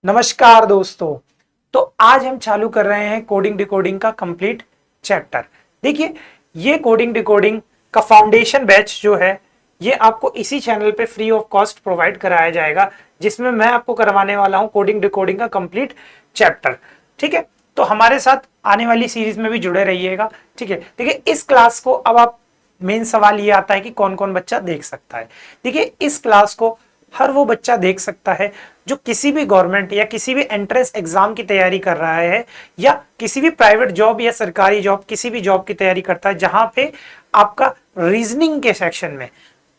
नमस्कार दोस्तों। तो आज हम चालू कर रहे हैं कोडिंग डिकोडिंग का कंप्लीट चैप्टर। देखिए, ये कोडिंग डिकोडिंग का फाउंडेशन बैच जो है ये आपको इसी चैनल पे फ्री ऑफ कॉस्ट प्रोवाइड कराया जाएगा, जिसमें मैं आपको करवाने वाला हूं कोडिंग डिकोडिंग का कंप्लीट चैप्टर। ठीक है, तो हमारे साथ आने वाली सीरीज में भी जुड़े रहिएगा। ठीक है, देखिए इस क्लास को अब आप मेन सवाल ये आता है कि कौन कौन बच्चा देख सकता है। देखिए, इस क्लास को हर वो बच्चा देख सकता है जो किसी भी गवर्नमेंट या किसी भी एंट्रेंस एग्जाम की तैयारी कर रहा है, या किसी भी प्राइवेट जॉब या सरकारी जॉब, किसी भी जॉब की तैयारी करता है जहां पे आपका रीजनिंग के सेक्शन में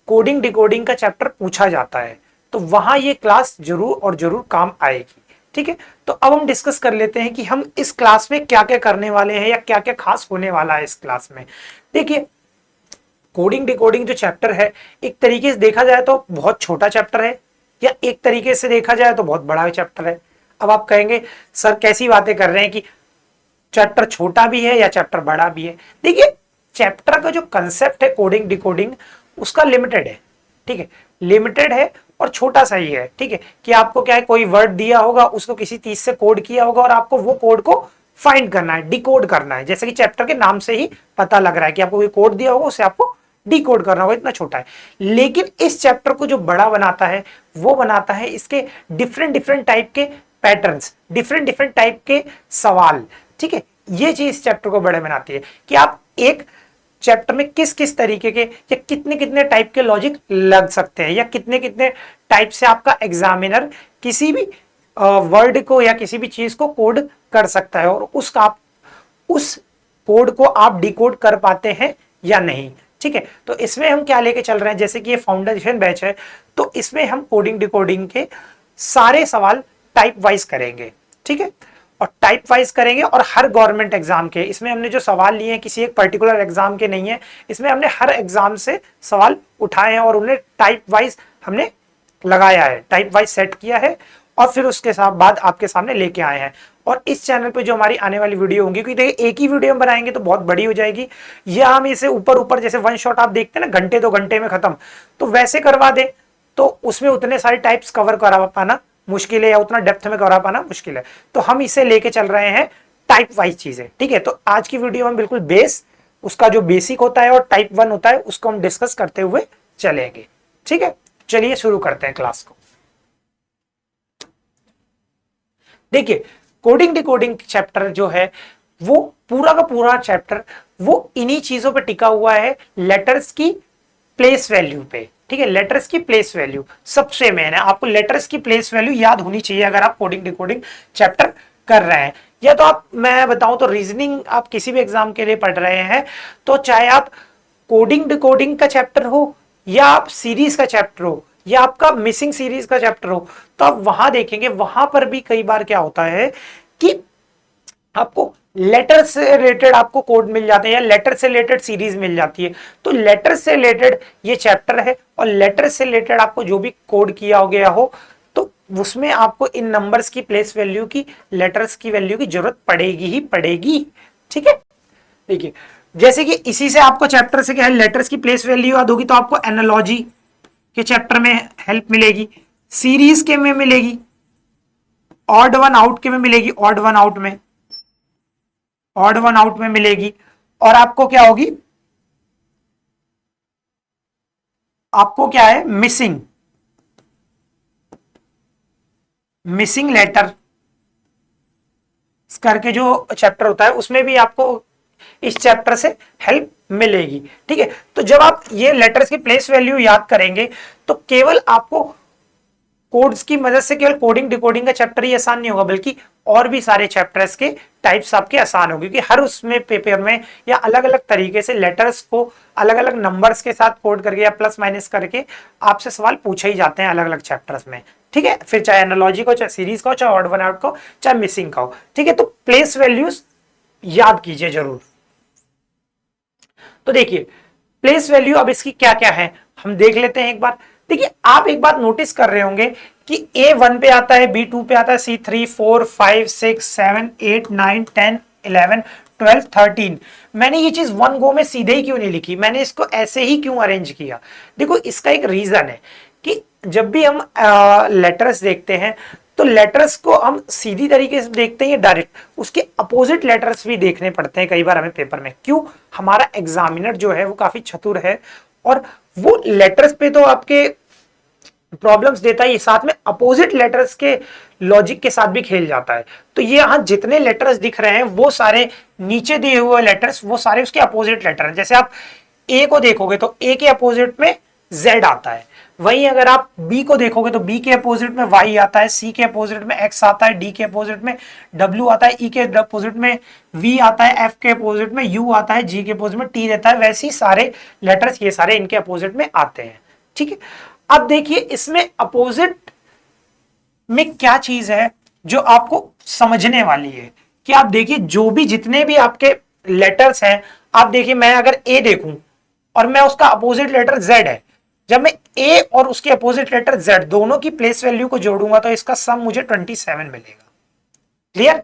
कोडिंग डिकोडिंग का चैप्टर पूछा जाता है, तो वहां ये क्लास जरूर और जरूर काम आएगी। ठीक है, तो अब हम डिस्कस कर लेते हैं कि हम इस क्लास में क्या क्या करने वाले हैं या क्या क्या खास होने वाला है इस क्लास में। देखिए, कोडिंग डिकोडिंग जो चैप्टर है, एक तरीके से देखा जाए तो बहुत छोटा चैप्टर है, या एक तरीके से देखा जाए तो बहुत बड़ा चैप्टर है। अब आप कहेंगे सर कैसी बातें कर रहे हैं कि चैप्टर छोटा भी है या चैप्टर बड़ा भी है। देखिए, चैप्टर का जो कंसेप्ट है कोडिंग डिकोडिंग उसका लिमिटेड है। ठीक है, लिमिटेड है और छोटा सा ही है। ठीक है, कि आपको क्या है, कोई वर्ड दिया होगा, उसको किसी चीज से कोड किया होगा और आपको वो कोड को फाइंड करना है, डिकोड करना है। जैसे कि चैप्टर के नाम से ही पता लग रहा है कि आपको कोई कोड दिया होगा, उसे आपको डिकोड करना होगा, इतना छोटा है। लेकिन इस चैप्टर को जो बड़ा बनाता है वो बनाता है इसके डिफरेंट डिफरेंट टाइप के पैटर्न्स, डिफरेंट डिफरेंट टाइप के सवाल। ठीक है, ये चीज चैप्टर को बड़े बनाती है कि आप एक चैप्टर में किस किस तरीके के या कितने कितने टाइप के लॉजिक लग सकते हैं, या कितने कितने टाइप से आपका एग्जामिनर किसी भी वर्ड को या किसी भी चीज को कोड कर सकता है, और उस कोड को आप डिकोड कर पाते हैं या नहीं। ठीक है, तो इसमें हम क्या लेके चल रहे हैं, जैसे कि ये फाउंडेशन बैच है, तो इसमें हम कोडिंग डिकोडिंग के सारे सवाल टाइप वाइज करेंगे। ठीक है, और टाइप वाइज करेंगे, और हर गवर्नमेंट एग्जाम के इसमें हमने जो सवाल लिए हैं किसी एक पर्टिकुलर एग्जाम के नहीं है, इसमें हमने हर एग्जाम से सवाल उठाए हैं और उन्हें टाइप वाइज हमने लगाया है, टाइप वाइज सेट किया है, और फिर उसके साथ बाद आपके सामने लेके आए हैं। और इस चैनल पे जो हमारी आने वाली वीडियो होंगी, क्योंकि देखिए एक ही वीडियो हम बनाएंगे तो बहुत बड़ी हो जाएगी, या हम इसे ऊपर ऊपर जैसे वन शॉट आप देखते हैं ना, घंटे 2 घंटे में खत्म, तो वैसे करवा दें तो उसमें उतने सारे टाइप्स कवर करा पाना मुश्किल है, या उतना डेप्थ में करा पाना मुश्किल है। तो हम इसे लेके चल रहे हैं टाइप वाइज चीजें। ठीक है, तो आज की वीडियो में बिल्कुल बेस, उसका जो बेसिक होता है और टाइप 1 होता है, उसको हम डिस्कस करते हुए चलेंगे। ठीक है, चलिए शुरू करते हैं क्लास को। देखिए, कोडिंग डिकोडिंग चैप्टर जो है वो पूरा का पूरा चैप्टर वो इन्हीं चीजों पे टिका हुआ है, लेटर्स की प्लेस वैल्यू पे। ठीक है, लेटर्स की प्लेस वैल्यू सबसे मेन है, आपको लेटर्स की प्लेस वैल्यू याद होनी चाहिए अगर आप कोडिंग डिकोडिंग चैप्टर कर रहे हैं। या तो आप, मैं बताऊं तो रीजनिंग आप किसी भी एग्जाम के लिए पढ़ रहे हैं, तो चाहे आप कोडिंग डिकोडिंग का चैप्टर हो, या आप सीरीज का चैप्टर हो, या आपका मिसिंग सीरीज का चैप्टर हो, तो आप वहां देखेंगे, वहां पर भी कई बार क्या होता है कि आपको लेटर से रिलेटेड आपको कोड मिल जाते हैं, या लेटर से रिलेटेड सीरीज मिल जाती है। तो लेटर से रिलेटेड ये चैप्टर है, और लेटर से रिलेटेड आपको जो भी कोड किया हो गया हो, तो उसमें आपको इन नंबर्स की प्लेस वैल्यू की, लेटर्स की वैल्यू की जरूरत पड़ेगी ही पड़ेगी। ठीक है, देखिए जैसे कि इसी से आपको चैप्टर से क्या है, लेटर्स की प्लेस वैल्यू याद होगी, तो आपको एनालॉजी के चैप्टर में हेल्प मिलेगी, सीरीज के में मिलेगी, ऑड वन आउट के में मिलेगी, ऑड वन आउट में, ऑड वन आउट में मिलेगी, और आपको क्या होगी, आपको क्या है, मिसिंग, मिसिंग लेटर करके जो चैप्टर होता है उसमें भी आपको इस चैप्टर से हेल्प मिलेगी। ठीक है, तो जब आप ये लेटर्स की प्लेस वैल्यू याद करेंगे तो केवल आपको कोड्स की मदद से केवल कोडिंग डिकोडिंग का चैप्टर ही आसान नहीं होगा, बल्कि और भी सारे चैप्टर्स के टाइप्स आपके आसान होंगे, क्योंकि हर उसमें पेपर में या अलग अलग तरीके से लेटर्स को अलग अलग नंबर्स के साथ कोड करके या प्लस माइनस करके आपसे सवाल पूछे ही जाते हैं अलग अलग चैप्टर्स में। ठीक है, फिर चाहे एनालॉजी को, चाहे सीरीज का हो, चाहे ऑड वन आउट को, चाहे मिसिंग का हो। ठीक है, तो प्लेस वैल्यूज याद कीजिए जरूर। तो देखिए, प्लेस वैल्यू अब इसकी क्या क्या है हम देख लेते हैं एक बार। देखिए, आप एक बात नोटिस कर रहे होंगे कि A1 पे आता है, B2 पे आता है, C3, 4, 5, 6, 7, 8, 9, 10, 11, 12, 13। मैंने ये चीज वन गो में सीधे ही क्यों नहीं लिखी, मैंने इसको ऐसे ही क्यों अरेंज किया। देखो, इसका एक रीजन है कि जब भी हम लेटर्स देखते हैं तो लेटर्स को हम सीधी तरीके से देखते हैं या डायरेक्ट, उसके अपोजिट लेटर्स भी देखने पड़ते हैं कई बार हमें पेपर में। क्यों? हमारा एग्जामिनर जो है वो काफी चतुर है और वो लेटर्स पे तो आपके प्रॉब्लम्स देता है, साथ में अपोजिट लेटर्स के लॉजिक के साथ भी खेल जाता है। तो ये यहां जितने लेटर्स दिख रहे हैं वो सारे नीचे दिए हुए लेटर्स वो सारे उसके अपोजिट लेटर हैं। जैसे आप ए को देखोगे तो ए के अपोजिट में जेड आता है, वहीं अगर आप बी को देखोगे तो बी के अपोजिट में वाई आता है, सी के अपोजिट में एक्स आता है, डी के अपोजिट में डब्ल्यू आता है, ई के अपोजिट में वी आता है, एफ के अपोजिट में यू आता है, जी के अपोजिट में टी रहता है। वैसे ही सारे लेटर्स ये सारे इनके अपोजिट में आते हैं। ठीक है, अब देखिए इसमें अपोजिट में क्या चीज है जो आपको समझने वाली है कि आप देखिए जो भी जितने भी आपके लेटर्स हैं, आप देखिए मैं अगर ए देखूं और मैं उसका अपोजिट लेटर जेड है, जब मैं ए और उसके अपोजिट लेटर जेड दोनों की प्लेस वैल्यू को जोड़ूंगा तो इसका सम मुझे 27 मिलेगा। क्लियर?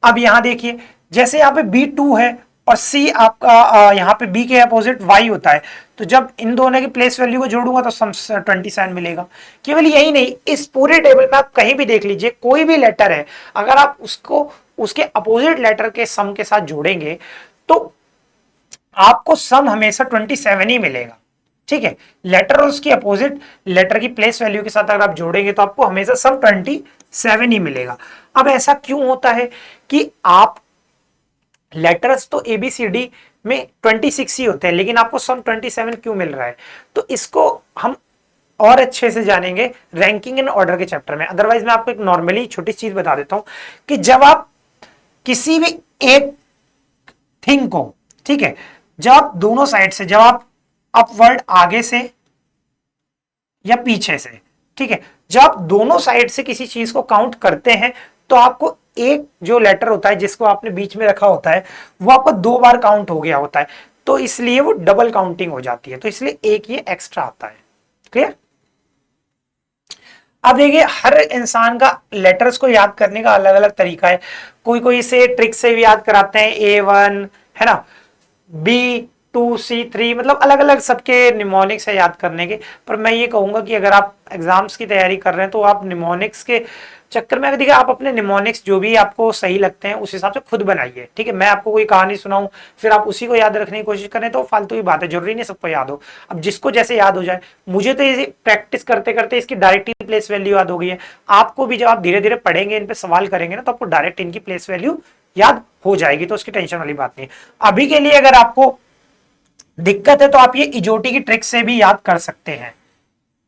अब यहां देखिए जैसे यहां पे B2 है और C आपका यहाँ पे B के अपोजिट Y होता है, तो जब इन दोनों की प्लेस वैल्यू को जोड़ूंगा तो सम 27 मिलेगा। केवल यही नहीं, इस पूरे टेबल में आप कहीं भी देख लीजिए कोई भी लेटर है, अगर आप उसको उसके अपोजिट लेटर के सम के साथ जोड़ेंगे तो आपको सम हमेशा 27 ही मिलेगा। ठीक है, लेटर और उसकी अपोजिट लेटर की प्लेस वैल्यू के साथ अगर आप जोड़ेंगे तो आपको हमेशा सम 27 ही मिलेगा। अब ऐसा क्यों होता है कि आप लेटर्स तो ABCD में 26 ही होते हैं लेकिन आपको सम 27 क्यों मिल रहा है? तो इसको हम और अच्छे से जानेंगे रैंकिंग इन ऑर्डर के चैप्टर में। अदरवाइज मैं आपको एक नॉर्मली छोटी चीज बता देता हूं कि जब आप किसी भी एक थिंग को, ठीक है, जब आप दोनों साइड से, जब आप अपवर्ड आगे से या पीछे से, ठीक है, जब आप दोनों साइड से किसी चीज को काउंट करते हैं तो आपको एक जो लेटर होता है जिसको आपने बीच में रखा होता है वो आपको 2 बार काउंट हो गया होता है, तो इसलिए वो डबल काउंटिंग हो जाती है, तो इसलिए एक ये एक्स्ट्रा आता है। क्लियर? अब देखिए हर इंसान का लेटर्स को याद करने का अलग अलग तरीका है। कोई कोई इसे ट्रिक से भी याद कराते हैं, A1 है ना, B2 C3, मतलब अलग अलग सबके निमोनिक्स है याद करने के। पर मैं ये कहूंगा कि अगर आप एग्जाम्स की तैयारी कर रहे हैं तो आप निमोनिक्स के चक्कर में, देखिए आप अपने निमोनिक्स जो भी आपको सही लगते हैं उस हिसाब से खुद बनाइए। ठीक है, मैं आपको कोई कहानी सुनाऊं फिर आप उसी को याद रखने की कोशिश करें तो फालतू की बात है, जरूरी नहीं सबको याद हो। अब जिसको जैसे याद हो जाए, मुझे तो ये प्रैक्टिस करते करते इसकी डायरेक्ट ही प्लेस वैल्यू याद हो गई है। आपको भी जब आप धीरे धीरे पढ़ेंगे, इन पे सवाल करेंगे ना, तो आपको डायरेक्ट इनकी प्लेस वैल्यू याद हो जाएगी, तो उसकी टेंशन वाली बात नहीं है। अभी के लिए अगर आपको दिक्कत है तो आप ये इजोटी की ट्रिक से भी याद कर सकते हैं,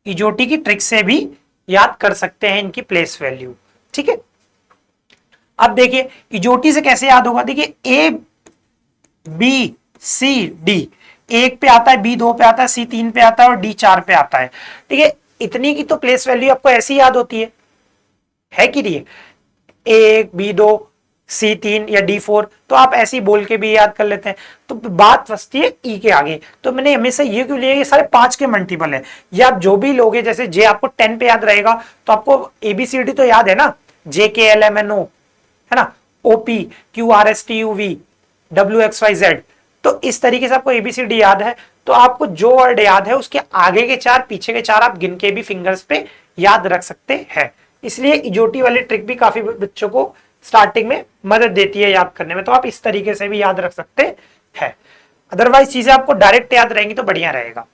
इजोटी की ट्रिक से भी याद कर सकते हैं इनकी प्लेस वैल्यू। ठीक है, अब देखिए इजोटी से कैसे याद होगा। देखिए ABCD 1 पे आता है, B2 पे आता है, C3 पे आता है और D4 पे आता है। ठीक है, इतनी की तो प्लेस वैल्यू आपको ऐसी याद होती है कि नहीं? 1 B2 C3 या D4 तो आप ऐसे ही बोल के भी याद कर लेते हैं। तो बात फंसती है ई के आगे, तो मैंने हमेशा ये क्यों लिया, ये सारे 5 के मल्टीपल है। या आप जो भी लोगे, जैसे जे आपको 10 पे याद रहेगा तो आपको ABCD तो याद है ना, JKLMNO है ना, OP QRSTUV WXYZ, तो इस तरीके से आपको ABCD याद है। तो आपको जो वर्ड याद है उसके आगे के 4 पीछे के 4 आप गिन के भी फिंगर्स पे याद रख सकते हैं। इसलिए इजोटी वाली ट्रिक भी काफी बच्चों को स्टार्टिंग में मदद देती है याद करने में, तो आप इस तरीके से भी याद रख सकते हैं। अदरवाइज चीजें आपको डायरेक्ट याद रहेंगी तो बढ़िया रहेगा।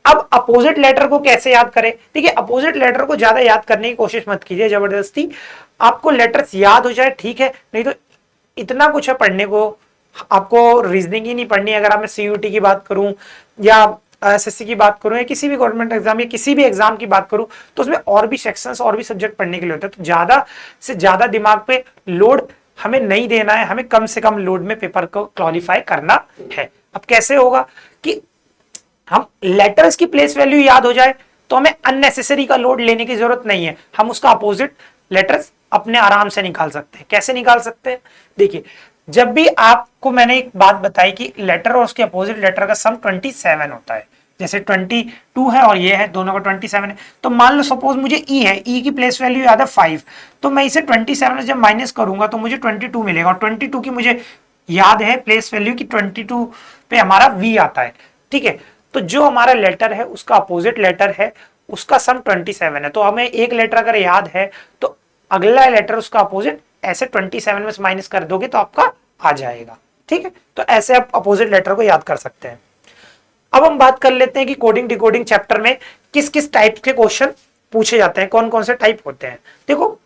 अब अपोजिट लेटर को कैसे याद करें? देखिए अपोजिट लेटर को ज्यादा याद करने की कोशिश मत कीजिए जबरदस्ती, आपको लेटर्स याद हो जाए ठीक है, नहीं तो इतना कुछ है पढ़ने को, आपको रीजनिंग ही नहीं पढ़नी। अगर मैं CUT की बात करूं या SSC की बात करूं या किसी भी गवर्नमेंट एग्जाम या किसी भी एग्जाम की बात करूं तो उसमें और भी सेक्शंस और भी सब्जेक्ट पढ़ने के लिए होते हैं, तो ज्यादा से ज्यादा दिमाग पे लोड हमें नहीं देना है, हमें कम से कम लोड में पेपर को क्वालिफाई करना है। अब कैसे होगा कि हम लेटर्स की प्लेस वैल्यू याद हो जाए तो हमें अननेसेसरी का लोड लेने की जरूरत नहीं है, हम उसका अपोजिट लेटर्स अपने आराम से निकाल सकते हैं। कैसे निकाल सकते हैं? देखिए जब भी आपको मैंने एक बात बताई कि लेटर और उसके अपोजिट लेटर का सम 27 होता है, जैसे 22 है और ये है, दोनों का 27 है, तो मान लो सपोज मुझे ई है, ई की प्लेस वैल्यू याद है 5, तो मैं इसे 27 जब माइनस करूंगा तो मुझे 22 मिलेगा, और 22 की मुझे याद है प्लेस वैल्यू की 22 पे हमारा वी आता है। ठीक है, तो जो हमारा लेटर है उसका अपोजिट लेटर है, उसका सम 27 है। तो हमें एक लेटर अगर याद है तो अगला लेटर उसका अपोजिट, ऐसे 27 में से माइनस कर दोगे तो आपका आ जाएगा। ठीक है, तो ऐसे आप अपोजिट लेटर को याद कर सकते हैं। अब हम बात कर लेते हैं कि कोडिंग डिकोडिंग चैप्टर में किस किस टाइप के क्वेश्चन पूछे जाते हैं, कौन कौन से टाइप होते हैं। देखो,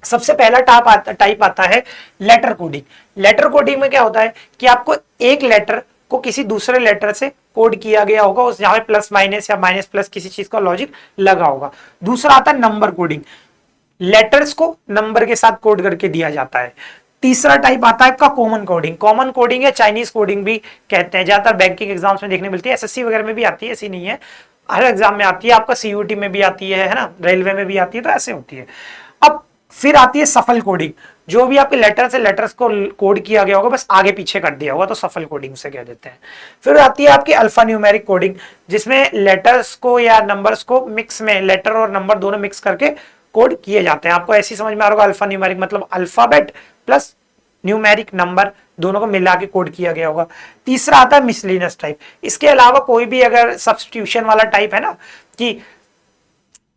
सबसे पहला टाइप आता है लेटर कोडिंग। लेटर कोडिंग में क्या होता है कि आपको एक लेटर को किसी दूसरे लेटर से कोड किया गया होगा, उस जहां पे प्लस माइनस या माइनस प्लस किसी चीज का लॉजिक लगा होगा। दूसरा आता है नंबर कोडिंग, लेटर्स को नंबर के साथ कोड करके दिया जाता है। तीसरा टाइप आता है आपका कॉमन कोडिंग। कॉमन कोडिंग या चाइनीज कोडिंग भी कहते हैं, ज्यादातर बैंकिंग एग्जाम्स में देखने मिलती है, एसएससी वगैरह में भी आती है, ऐसी नहीं है, हर एग्जाम में आती है, आपका सीयूटी में भी आती है ना, रेलवे में भी आती है, तो ऐसे होती है। अब फिर आती है सफल कोडिंग, जो भी आपके लेटर से लेटर्स को कोड किया गया होगा बस आगे पीछे कर दिया होगा, तो सफल कोडिंग से कह देते हैं। फिर आती है आपकी अल्फा न्यूमेरिक कोडिंग, जिसमें लेटर्स को या नंबर्स को मिक्स में, लेटर और नंबर दोनों मिक्स करके कोड किए जाते हैं। आपको ऐसी समझ में आ रहा होगा, अल्फा न्यूमेरिक मतलब अल्फाबेट प्लस न्यूमेरिक नंबर दोनों को मिला के कोड किया गया होगा। तीसरा आता है मिसलिनियस टाइप। इसके अलावा कोई भी अगर सब्स्टिट्यूशन वाला टाइप है ना, कि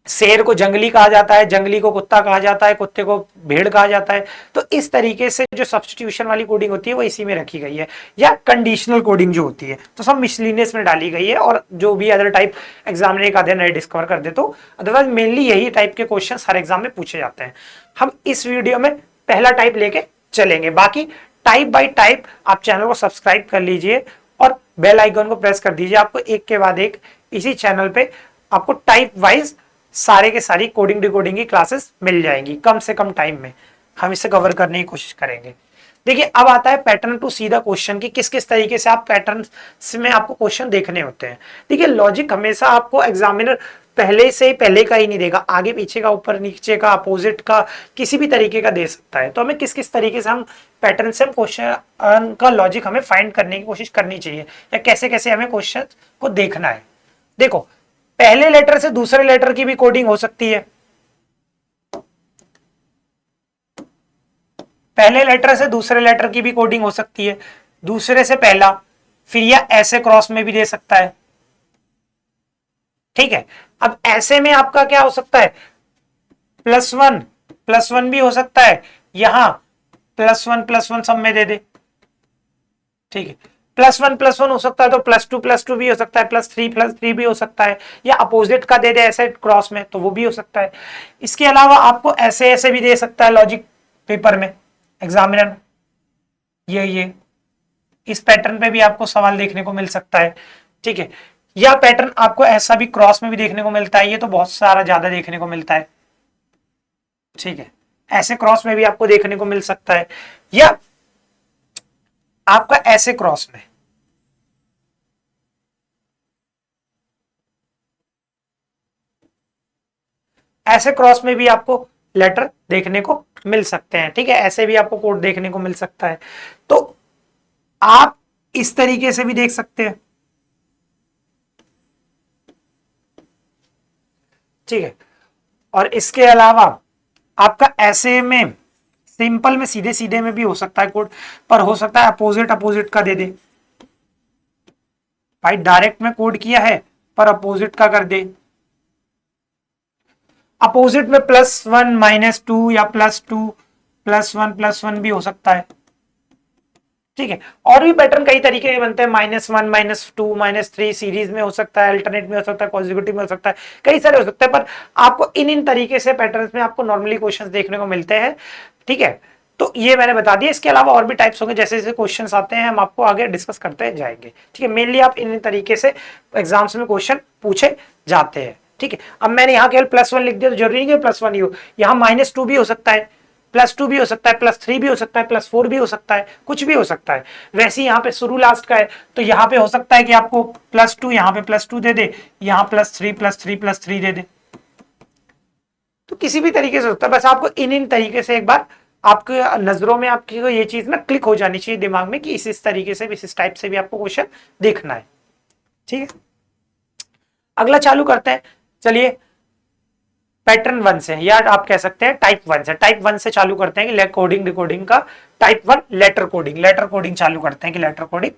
शेर को जंगली कहा जाता है, जंगली को कुत्ता कहा जाता है, कुत्ते को भेड़ कहा जाता है, तो इस तरीके से जो सब्स्टिट्यूशन वाली कोडिंग होती है वो इसी में रखी गई है। या कंडीशनल कोडिंग जो होती है तो सब मिसलिनियस में डाली गई है, और जो भी अदर टाइप एग्जाम ने एक आधे नए डिस्कवर कर दे, तो अदरवाइज मेनली यही टाइप के क्वेश्चन हर एग्जाम में पूछे जाते हैं। हम इस वीडियो में पहला टाइप लेके चलेंगे, बाकी टाइप बाय टाइप आप चैनल को सब्सक्राइब कर लीजिए और बेल आइकन को प्रेस कर दीजिए। आपको एक के बाद एक इसी चैनल पे आपको टाइप वाइज सारे के सारी कोडिंग डिकोडिंग की क्लासेस मिल जाएंगी, कम से कम टाइम में हम इसे कवर करने की कोशिश करेंगे। देखिए, अब आता है pattern to see the question की किस किस तरीके से आप पैटर्न में आपको क्वेश्चन देखने होते हैं। देखिए, लॉजिक हमेशा आपको एग्जामिनर पहले का ही नहीं देगा, आगे पीछे का, ऊपर नीचे का, अपोजिट का, किसी भी तरीके का दे सकता है। तो हमें किस किस तरीके से हम पैटर्न से हम क्वेश्चन का लॉजिक हमें फाइंड करने की कोशिश करनी चाहिए, या कैसे कैसे हमें क्वेश्चन को देखना है। देखो, पहले लेटर से दूसरे लेटर की भी कोडिंग हो सकती है, पहले लेटर से दूसरे लेटर की भी कोडिंग हो सकती है, दूसरे से पहला, फिर या ऐसे क्रॉस में भी दे सकता है। ठीक है, अब ऐसे में आपका क्या हो सकता है, प्लस वन भी हो सकता है, यहां प्लस वन सब में दे दे। ठीक है, प्लस वन हो सकता है, तो प्लस टू भी हो सकता है, प्लस थ्री भी हो सकता है, या अपोजिट का दे दे ऐसे क्रॉस में, तो वो भी हो सकता है। इसके अलावा आपको ऐसे ऐसे भी दे सकता है लॉजिक पेपर में एग्जामिनर, ये इस पैटर्न पे भी आपको सवाल देखने को मिल सकता है। ठीक है, या पैटर्न आपको ऐसा भी क्रॉस में भी देखने को मिलता है, ये तो बहुत सारा ज्यादा देखने को मिलता है। ठीक है, ऐसे क्रॉस में भी आपको देखने को मिल सकता है, या आपका ऐसे क्रॉस में, ऐसे क्रॉस में भी आपको लेटर देखने को मिल सकते हैं। ठीक है, ऐसे भी आपको कोड देखने को मिल सकता है, तो आप इस तरीके से भी देख सकते हैं। ठीक है, और इसके अलावा आपका ऐसे में, सिंपल में, सीधे सीधे में भी हो सकता है कोड, पर हो सकता है अपोजिट का दे दे। भाई डायरेक्ट में कोड किया है पर अपोजिट का कर दे, अपोजिट में +1 -2 या +2 +1 भी हो सकता है। ठीक है, और भी पैटर्न कई तरीके के बनते हैं, -1 -2 -3 सीरीज में हो सकता है, अल्टरनेट में हो सकता है, कॉन्जिक्यूटिव में हो सकता है, कई सारे हो सकते हैं, पर आपको इन तरीके से पैटर्न्स में आपको नॉर्मली क्वेश्चंस देखने को मिलते हैं। ठीक है, तो ये मैंने बता दिया। इसके अलावा और भी टाइप्स होंगे, जैसे जैसे क्वेश्चंस आते हैं हम आपको आगे डिस्कस करते जाएंगे। ठीक है, मेनली आप इन तरीके से एग्जाम्स में क्वेश्चन पूछे जाते हैं। ठीक है, अब मैंने यहाँ केवल +1 लिख दिया, तो जरूरी नहीं कि +1 ही हो, यहाँ -2 भी हो सकता है, +2 भी हो सकता है, +3 भी हो सकता है, +4 भी हो सकता है, कुछ भी हो सकता है। वैसे ही यहाँ पे शुरू लास्ट का है, तो यहाँ पे हो सकता है कि आपको +2 यहाँ पे +2 दे दे, यहाँ +3 दे दे, तो किसी भी तरीके से होता है। बस आपको इन तरीके से एक बार आपके नजरों में आपकी ये चीज ना क्लिक हो जानी चाहिए दिमाग में कि इस तरीके से, इस टाइप से भी आपको क्वेश्चन देखना है। ठीक है, अगला चालू करते हैं। चलिए, पैटर्न 1 से, या आप कह सकते हैं टाइप 1 से। टाइप 1 से चालू करते हैं कि कोडिंग डिकोडिंग का टाइप 1 लेटर कोडिंग चालू करते हैं कि लेटर कोडिंग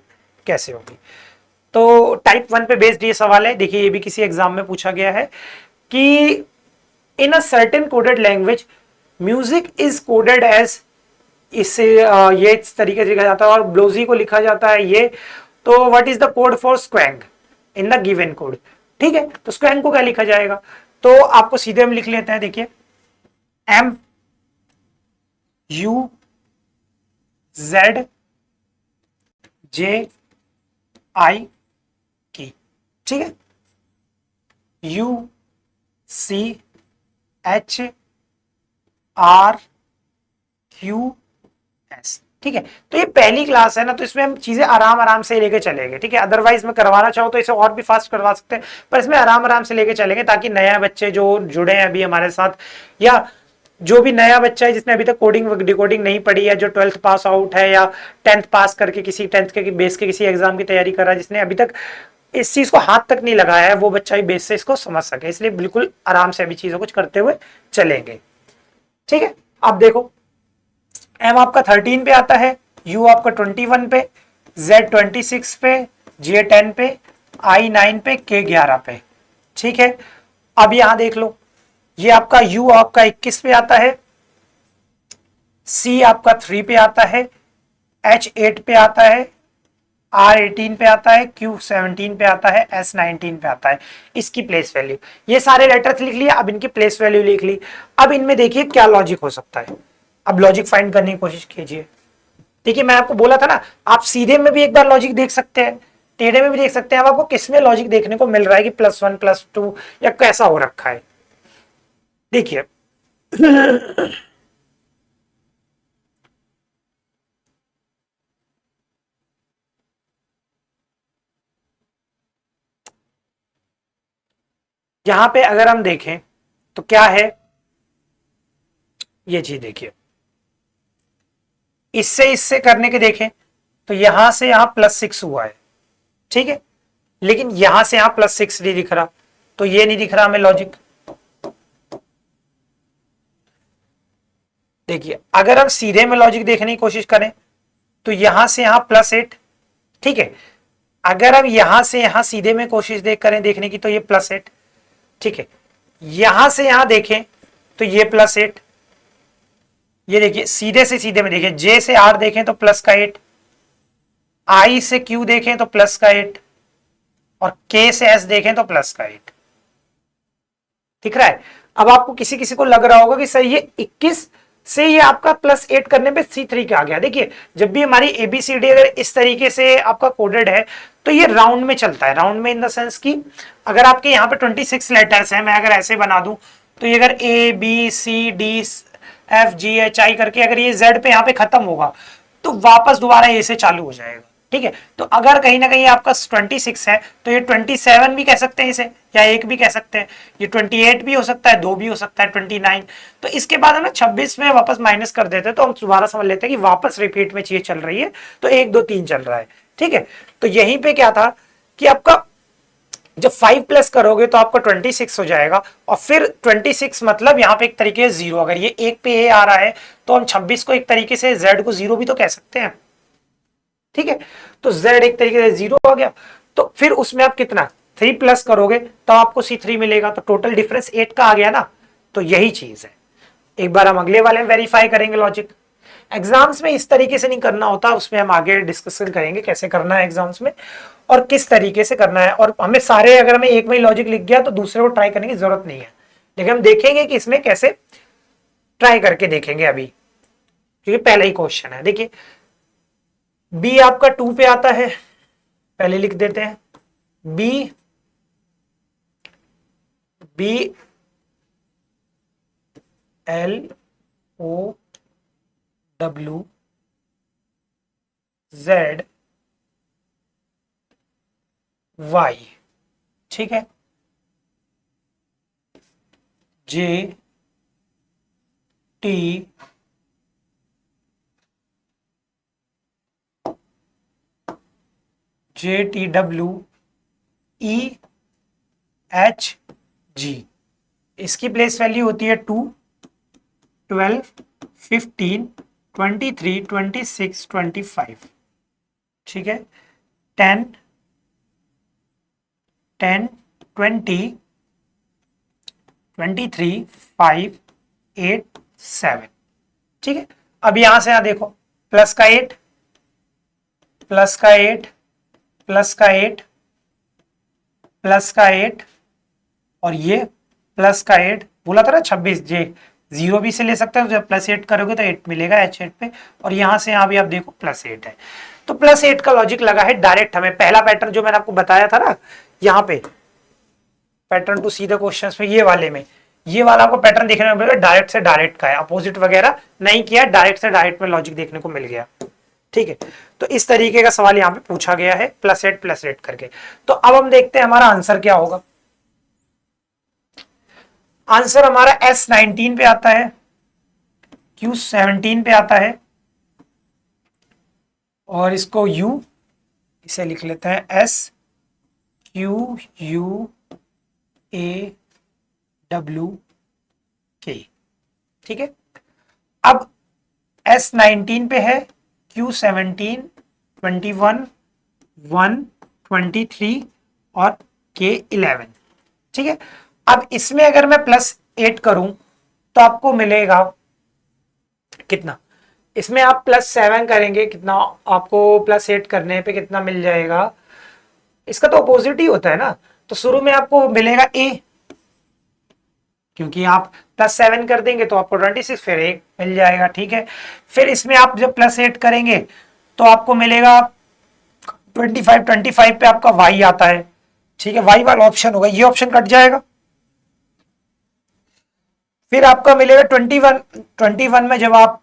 कैसे होगी। तो टाइप 1 पे बेस्ड ये सवाल है। देखिए, ये भी किसी एग्जाम में पूछा गया है कि in a certain coded language music is coded as, इससे ये इस तरीके से लिखा जाता है, और ब्लोजी को लिखा जाता है ये। तो what is the code for squang in the given code? ठीक है, तो स्क्वैंग को क्या लिखा जाएगा? तो आपको सीधे हम लिख लेते हैं, देखिए M U Z J I की, ठीक है, U C H R Q S, ठीक है। तो ये पहली क्लास है ना, तो इसमें हम चीजें आराम आराम से लेके चलेंगे, ठीक है। अदरवाइज मैं करवाना चाहूँ तो इसे और भी फास्ट करवा सकते हैं, पर इसमें आराम आराम से लेके चलेंगे, ताकि नया बच्चे जो जुड़े हैं अभी हमारे साथ, या जो भी नया बच्चा है जिसने अभी तक कोडिंग डिकोडिंग नहीं पढ़ी है, जो 12th पास आउट है या 10th पास करके किसी 10th के बेस के किसी एग्जाम की तैयारी कर रहा है, जिसने अभी तक इस चीज को हाथ तक नहीं लगाया है, वो बच्चा ही बेस से इसको समझ सके। इसलिए बिल्कुल आराम से अभी चीजों कुछ करते हुए चलेंगे, ठीक है। अब देखो, एम आपका 13 पे आता है, यू आपका 21 पे, जेड 26 पे, जे 10 पे, आई 9 पे, के 11 पे, ठीक है। अब यहां देख लो, ये आपका यू आपका 21 पे आता है, सी आपका 3 पे आता है, एच 8 पे आता है, आर 18 पे आता है, क्यू 17 पे आता है, एस 19 पे आता है। इसकी प्लेस वैल्यू, ये सारे लेटर्स लिख लिया, अब इनकी प्लेस वैल्यू लिख ली। अब इनमें देखिए क्या लॉजिक हो सकता है, अब लॉजिक फाइंड करने की कोशिश कीजिए। देखिए मैं आपको बोला था ना, आप सीधे में भी एक बार लॉजिक देख सकते हैं, टेढ़े में भी देख सकते हैं। अब आपको किसमें लॉजिक देखने को मिल रहा है कि +1 +2 या कैसा हो रखा है? देखिए यहां पे अगर हम देखें तो क्या है, ये चीज देखिए, इससे इससे करने के देखें तो यहां से यहां +6 हुआ है, ठीक है, लेकिन यहां से यहां +6 नहीं दिख रहा, तो ये नहीं दिख रहा हमें लॉजिक। देखिए अगर हम सीधे में लॉजिक देखने की कोशिश करें तो यहां से यहां +8, ठीक है। अगर हम यहां से यहां सीधे में कोशिश करें देखने की तो ये +8, ठीक है। यहां से यहां देखें तो ये +8, ये देखिए सीधे से सीधे में देखिए, जे से आर देखें तो प्लस का 8, आई से क्यू देखें तो प्लस का 8, और के से एस देखें तो प्लस का 8, दिख रहा है। अब आपको किसी किसी को लग रहा होगा कि सर ये 21 से ये आपका +8 करने पे C3 क्या आ गया। देखिए जब भी हमारी ABCD अगर इस तरीके से आपका कोडेड है तो ये राउंड में चलता है, राउंड में इन द सेंस की अगर आपके यहाँ पे 26 लेटर्स हैं, मैं अगर ऐसे बना दूं तो ये अगर ABCDFGHI करके अगर ये Z पे यहाँ पे खत्म होगा तो वापस दोबारा A से चालू हो जाएगा, ठीक है। तो अगर कहीं ना कहीं आपका 26 है तो ये 27 भी कह सकते हैं इसे, या 1 भी कह सकते हैं, ये 28 भी हो सकता है, 2 भी हो सकता है, 29। तो इसके बाद हमें 26 में वापस माइनस कर देते हैं, तो हम दोबारा समझ लेते हैं कि वापस रिपीट में चीज चल रही है, तो 1 2 3 चल रहा है, ठीक है। तो यहीं पे क्या था कि आपका जब 5 प्लस करोगे तो आपका 26 हो जाएगा, और फिर 26 मतलब यहाँ पे एक तरीके से 0, अगर ये 1 पे A आ रहा है तो हम 26 को एक तरीके से Z को 0 भी तो कह सकते हैं, ठीक है। तो Z एक तरीके से 0 आ गया, तो फिर उसमें आप कितना 3 प्लस करोगे तो आपको C3 मिलेगा, तो टोटल डिफरेंस 8 का आ गया ना। तो यही चीज है, एक बार हम अगले वाले में वेरीफाई करेंगे लॉजिक। एग्जाम्स में इस तरीके से नहीं करना होता, उसमें हम आगे डिस्कशन करेंगे कैसे करना है एग्जाम्स में और किस तरीके से करना है। और हमें सारे, अगर हमें एक में लॉजिक लिख गया तो दूसरे को ट्राई करने की जरूरत नहीं है, लेकिन हम देखेंगे कि इसमें कैसे ट्राई करके देखेंगे अभी, क्योंकि पहला ही क्वेश्चन है। देखिए बी आपका 2 पे आता है, पहले लिख देते हैं B, B L O W Z Y, ठीक है, जे टी JTW EHG, इसकी प्लेस वैल्यू होती है 2 12 15 23 26 25, ठीक है। 10 10 20 23 5 8 7। ठीक है, अब यहां से यहां देखो, प्लस का 8, प्लस का 8, प्लस का 8, प्लस का 8, और ये प्लस का 8, बोला था ना 26, जे 0 भी से ले सकते हो, जब प्लस 8 करोगे तो 8 मिलेगा H8 पे, और यहां से यहां भी आप देखो प्लस 8 है। तो प्लस 8 का लॉजिक लगा है डायरेक्ट। हमें पहला पैटर्न जो मैंने आपको बताया था ना, यहाँ पे pattern to see the questions में, ये वाले में, ये वाला आपको पैटर्न देखने को मिलेगा, डायरेक्ट से डायरेक्ट का है, अपोजिट वगैरह नहीं किया, डायरेक्ट से डायरेक्ट में लॉजिक देखने को मिल गया। ठीक है, तो इस तरीके का सवाल यहाँ पे पूछा गया है, प्लस 8 करके। तो अब हम देखते हैं हमारा आंसर क्या होगा। आंसर हमारा S19 पे आता है, Q17 पे आता है, और इसको U, इसे लिख लेते हैं SQUAWK। ठीक है, अब S19 पे है, Q17, 21, 1, 23 और K11। ठीक है, अब इसमें अगर मैं प्लस 8 करूं तो आपको मिलेगा कितना, इसमें आप प्लस 7 करेंगे, कितना आपको प्लस 8 करने पे कितना मिल जाएगा, इसका तो अपोजिट ही होता है ना। तो शुरू में आपको मिलेगा A, क्योंकि आप प्लस 7 कर देंगे तो आपको 26, फिर 1 मिल जाएगा। ठीक है, फिर इसमें आप जब प्लस 8 करेंगे तो आपको मिलेगा 25 पे आपका Y आता है। ठीक है, Y वाला ऑप्शन होगा, ये ऑप्शन कट जाएगा। फिर आपका मिलेगा 21 में जब आप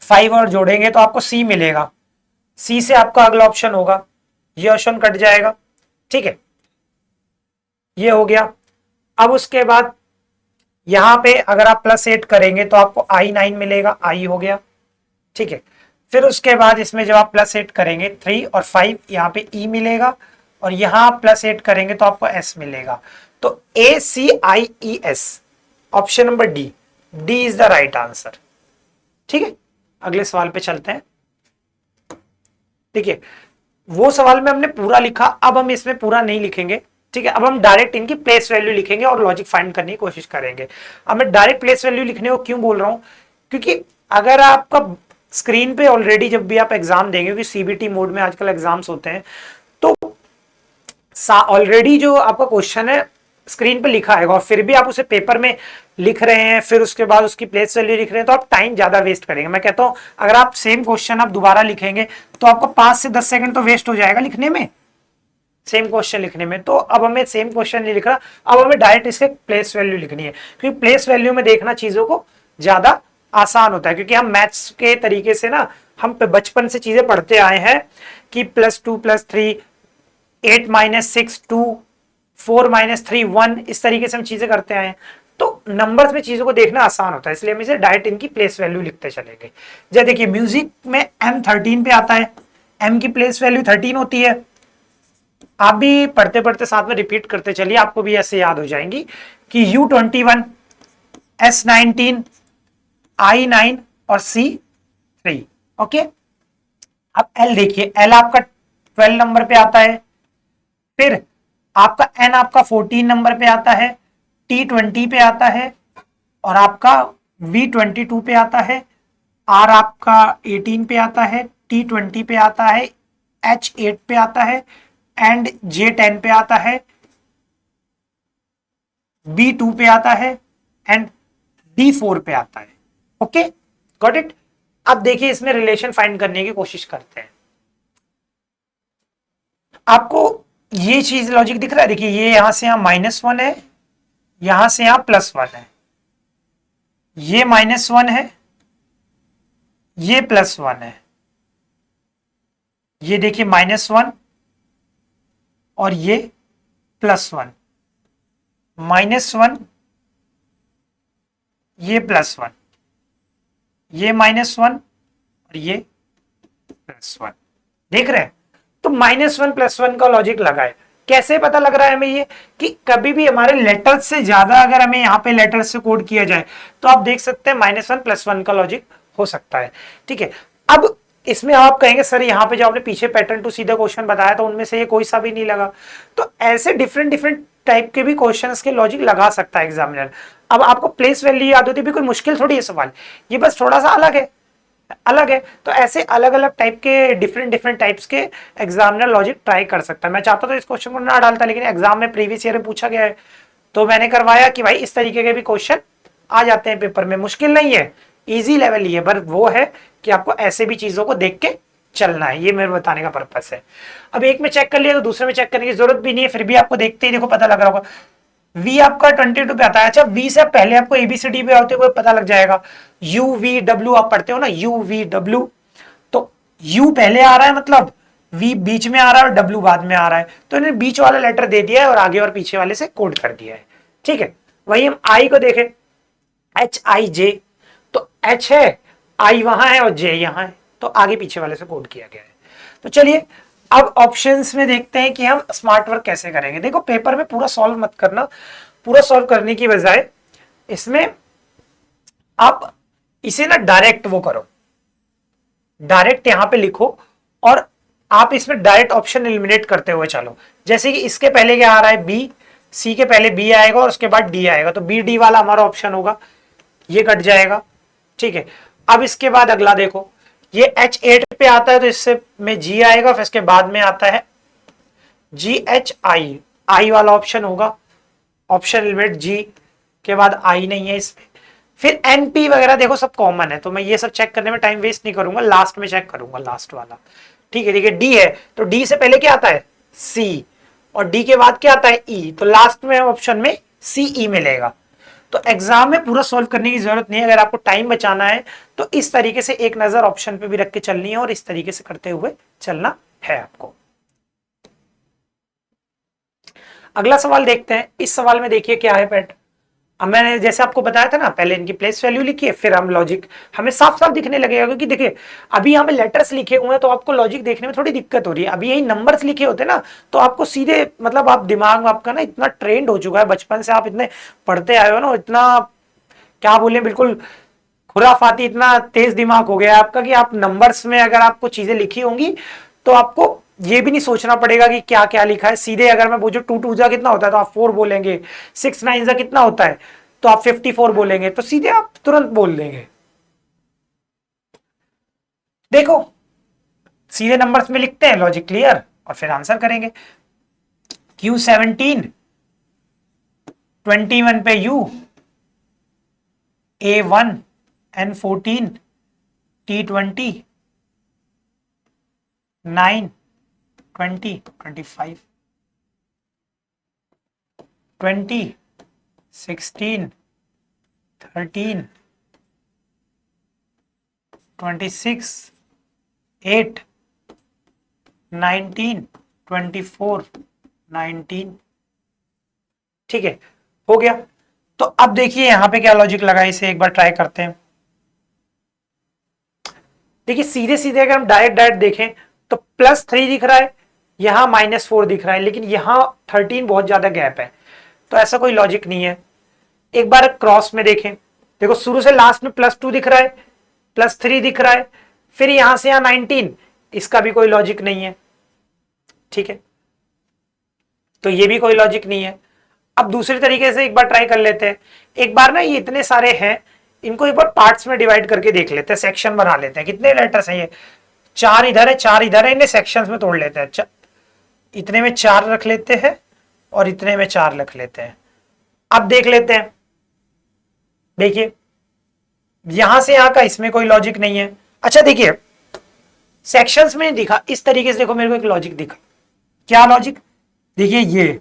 5 और जोड़ेंगे तो आपको C मिलेगा, C से आपका अगला ऑप्शन होगा, ये ऑप्शन कट जाएगा। ठीक है, ये हो गया। अब उसके बाद यहां पे अगर आप प्लस 8 करेंगे तो आपको I9 मिलेगा, I हो गया। ठीक है, फिर उसके बाद इसमें जब आप प्लस 8 करेंगे 3 और 5, यहाँ पे E मिलेगा, और यहां प्लस 8 करेंगे तो आपको S मिलेगा। तो ACIES, option number D, D is the right answer. ठीक है, अगले सवाल पे चलते हैं। देखिए, वो सवाल में हमने पूरा लिखा, अब हम इसमें पूरा नहीं लिखेंगे। ठीक है, अब हम डायरेक्ट इनकी प्लेस वैल्यू लिखेंगे और लॉजिक फाइंड करने की कोशिश करेंगे। अब मैं डायरेक्ट प्लेस वैल्यू लिखने को क्यों बोल रहा हूं, क्योंकि अगर आपका स्क्रीन पे ऑलरेडी जब भी आप एग्जाम देंगे, क्योंकि सीबीटी मोड में आजकल एग्जाम्स होते हैं, तो ऑलरेडी जो आपका क्वेश्चन है स्क्रीन पे लिखा आएगा, और फिर भी आप उसे पेपर में लिख रहे हैं, फिर उसके बाद उसकी प्लेस वैल्यू लिख रहे हैं, तो आप टाइम ज्यादा वेस्ट करेंगे। मैं कहता हूं अगर आप सेम क्वेश्चन आप दोबारा लिखेंगे तो आपको 5 से 10 सेकंड तो वेस्ट हो जाएगा लिखने में, सेम क्वेश्चन लिखने में। तो अब हमें सेम क्वेश्चन नहीं लिख रहा, अब हमें डायरेक्ट इसके प्लेस वैल्यू लिखनी है, क्योंकि प्लेस वैल्यू में देखना चीजों को ज्यादा आसान होता है, क्योंकि हम मैथ्स के तरीके से ना, हम बचपन से चीजें पढ़ते आए हैं कि +2 + 3, 8 - 6 2, 4 - 3 1, इस तरीके से हम चीजें करते आए हैं। तो नंबर्स में चीजों को देखना आसान होता है, इसलिए हम इसे डायरेक्ट इनकी प्लेस वैल्यू लिखते चलेंगे। जैसे देखिए, म्यूजिक में M13 पे आता है, M की प्लेस वैल्यू 13 होती है। आप भी पढ़ते पढ़ते साथ में रिपीट करते चलिए, आपको भी ऐसे याद हो जाएंगी कि U21, S19, I9 और C3। ओके, अब L देखिए, L आपका 12 नंबर पे आता है, फिर आपका N आपका 14 नंबर पे आता है, T20 पे आता है, और आपका V22 पे आता है, R आपका 18 पे आता है, T20 पे आता है, H8 पे आता है, एंड J10 पे आता है, B2 पे आता है, एंड D4 पे आता है। Okay, got it. अब देखिए, इसमें रिलेशन फाइंड करने की कोशिश करते हैं। आपको ये चीज लॉजिक दिख रहा है, देखिए ये यहां से यहां -1 है, यहां से यहां +1 है, ये -1 है, ये +1 है, ये देखिए -1 और ये +1, -1, ये +1, ये -1 और ये +1, देख रहे हैं। तो -1 +1 का लॉजिक लगा है। कैसे पता लग रहा है हमें ये, कि कभी भी हमारे लेटर्स से ज्यादा अगर हमें यहाँ पे लेटर्स से कोड किया जाए तो आप देख सकते हैं -1 +1 का लॉजिक हो सकता है। ठीक है, अब इसमें आप कहेंगे सर यहाँ पे जो आपने पीछे पैटर्न टू सीधा क्वेश्चन बताया था उनमें से ये कोई सा भी नहीं लगा। तो ऐसे डिफरेंट डिफरेंट टाइप के भी क्वेश्चंस के लॉजिक लगा सकता है एग्जामिनर। अब आपको प्लेस वैल्यू याद होती है, कोई मुश्किल थोड़ी है सवाल, ये बस थोड़ा सा अलग है। तो ऐसे अलग अलग टाइप के डिफरेंट डिफरेंट टाइप्स के एग्जामिनर लॉजिक ट्राई कर सकता है। मैं चाहता तो इस क्वेश्चन को ना डालता, लेकिन एग्जाम में प्रीवियस ईयर में पूछा गया है तो मैंने करवाया कि भाई इस तरीके के भी क्वेश्चन आ जाते हैं पेपर में। मुश्किल नहीं है, इजी लेवल ही है, पर वो है कि आपको ऐसे भी चीजों को देख के चलना है, ये मेरे बताने का पर्पस है। अब एक में चेक कर लिया तो दूसरे में चेक करने की जरूरत भी नहीं है, फिर भी आपको देखते ही देखो पता लग रहा होगा। V आपका 22 पे आता है। अच्छा, V से पहले आपको ABCD पे होते हुए पता लग जाएगा। UVW आप पढ़ते हो ना, UVW, तो U पहले आ रहा है मतलब V बीच में आ रहा है और W बाद में आ रहा है, तो इन्हें बीच वाला लेटर दे दिया है और आगे और पीछे वाले से कोड कर दिया है। ठीक है, वही हम I को देखें, HIJ, तो H है, I वहां है और J यहां है, तो आगे पीछे वाले से कोड किया गया है। तो चलिए अब ऑप्शंस में देखते हैं कि हम स्मार्ट वर्क कैसे करेंगे। देखो पेपर में पूरा सॉल्व मत करना, पूरा सॉल्व करने की बजाय इसमें आप इसे ना डायरेक्ट वो करो, डायरेक्ट यहां पे लिखो और आप इसमें डायरेक्ट ऑप्शन एलिमिनेट करते हुए चलो। जैसे कि इसके पहले क्या आ रहा है, बी, सी के पहले बी आएगा और उसके बाद डी आएगा, तो बी डी वाला हमारा ऑप्शन होगा, ये कट जाएगा। ठीक है, अब इसके बाद अगला देखो, ये H8 पे आता है तो इससे में G आएगा, फिर इसके बाद में आता है GHI, I वाला ऑप्शन होगा, ऑप्शन एलिमेंट G के बाद I नहीं है इसमें। फिर NP वगैरह देखो सब कॉमन है, तो मैं ये सब चेक करने में टाइम वेस्ट नहीं करूंगा, लास्ट में चेक करूंगा लास्ट वाला। ठीक है, देखिए D है तो D से पहले क्या आता है, C, और D के बाद क्या आता है E, तो लास्ट में ऑप्शन में CE मिलेगा। तो एग्जाम में पूरा सॉल्व करने की जरूरत नहीं है, अगर आपको टाइम बचाना है तो इस तरीके से एक नजर ऑप्शन पे भी रख के चलनी है और इस तरीके से करते हुए चलना है आपको। अगला सवाल देखते हैं। इस सवाल में देखिए क्या है पैट, अब मैंने जैसे आपको बताया था ना, पहले इनकी प्लेस वैल्यू लिखिए, फिर हम लॉजिक हमें साफ साफ दिखने लगेगा, क्योंकि देखिए अभी यहाँ पे लेटर्स लिखे हुए हैं तो आपको लॉजिक देखने में थोड़ी दिक्कत हो रही है। अभी यही नंबर्स लिखे होते ना तो आपको सीधे मतलब आप दिमाग में आपका ना इतना ट्रेंड हो चुका है, बचपन से आप इतने पढ़ते आए हो ना, इतना क्या बोले बिल्कुल खुराफाती, इतना तेज दिमाग हो गया है आपका कि आप नंबर्स में अगर आपको चीजें लिखी होंगी तो आपको ये भी नहीं सोचना पड़ेगा कि क्या क्या लिखा है। सीधे अगर मैं पूछूं 2 जा कितना होता है तो आप 4 बोलेंगे, 6 9 जा कितना होता है तो आप 54 बोलेंगे, तो सीधे आप तुरंत बोल देंगे। देखो सीधे नंबर्स में लिखते हैं, लॉजिक क्लियर, और फिर आंसर करेंगे। Q17 21 पे U, A1 N14 T20 9 20 25 20 16 13 26 8 19 24 19। ठीक है, हो गया। तो अब देखिए यहां पे क्या लॉजिक लगा, इसे एक बार ट्राई करते हैं। देखिए सीधे सीधे अगर हम डायरेक्ट देखें तो +3 दिख रहा है, यहां -4 दिख रहा है, लेकिन यहां 13 बहुत ज्यादा गैप है, तो ऐसा कोई लॉजिक नहीं है। एक बार क्रॉस में देखें, देखो शुरू से लास्ट में +2 दिख रहा है, +3 दिख रहा है, फिर यहां से यहां 19, इसका भी कोई लॉजिक नहीं है। ठीक है, तो ये भी कोई लॉजिक नहीं है। अब दूसरे तरीके से एक बार ट्राई कर लेते हैं। एक बार ना ये इतने सारे हैं, इनको एक बार पार्ट्स में डिवाइड करके देख लेते हैं, सेक्शन बना लेते हैं। कितने लेटर्स हैं ये, 4 इधर है 4 इधर है, इन्हें सेक्शंस में तोड़ लेते हैं। अच्छा, इतने में 4 रख लेते हैं और इतने में 4 रख लेते हैं। अब देख लेते हैं, देखिए यहां से यहां का इसमें कोई लॉजिक नहीं है। अच्छा देखिए सेक्शंस में नहीं दिखा, इस तरीके से देखो मेरे को एक लॉजिक दिखा। क्या लॉजिक, देखिए ये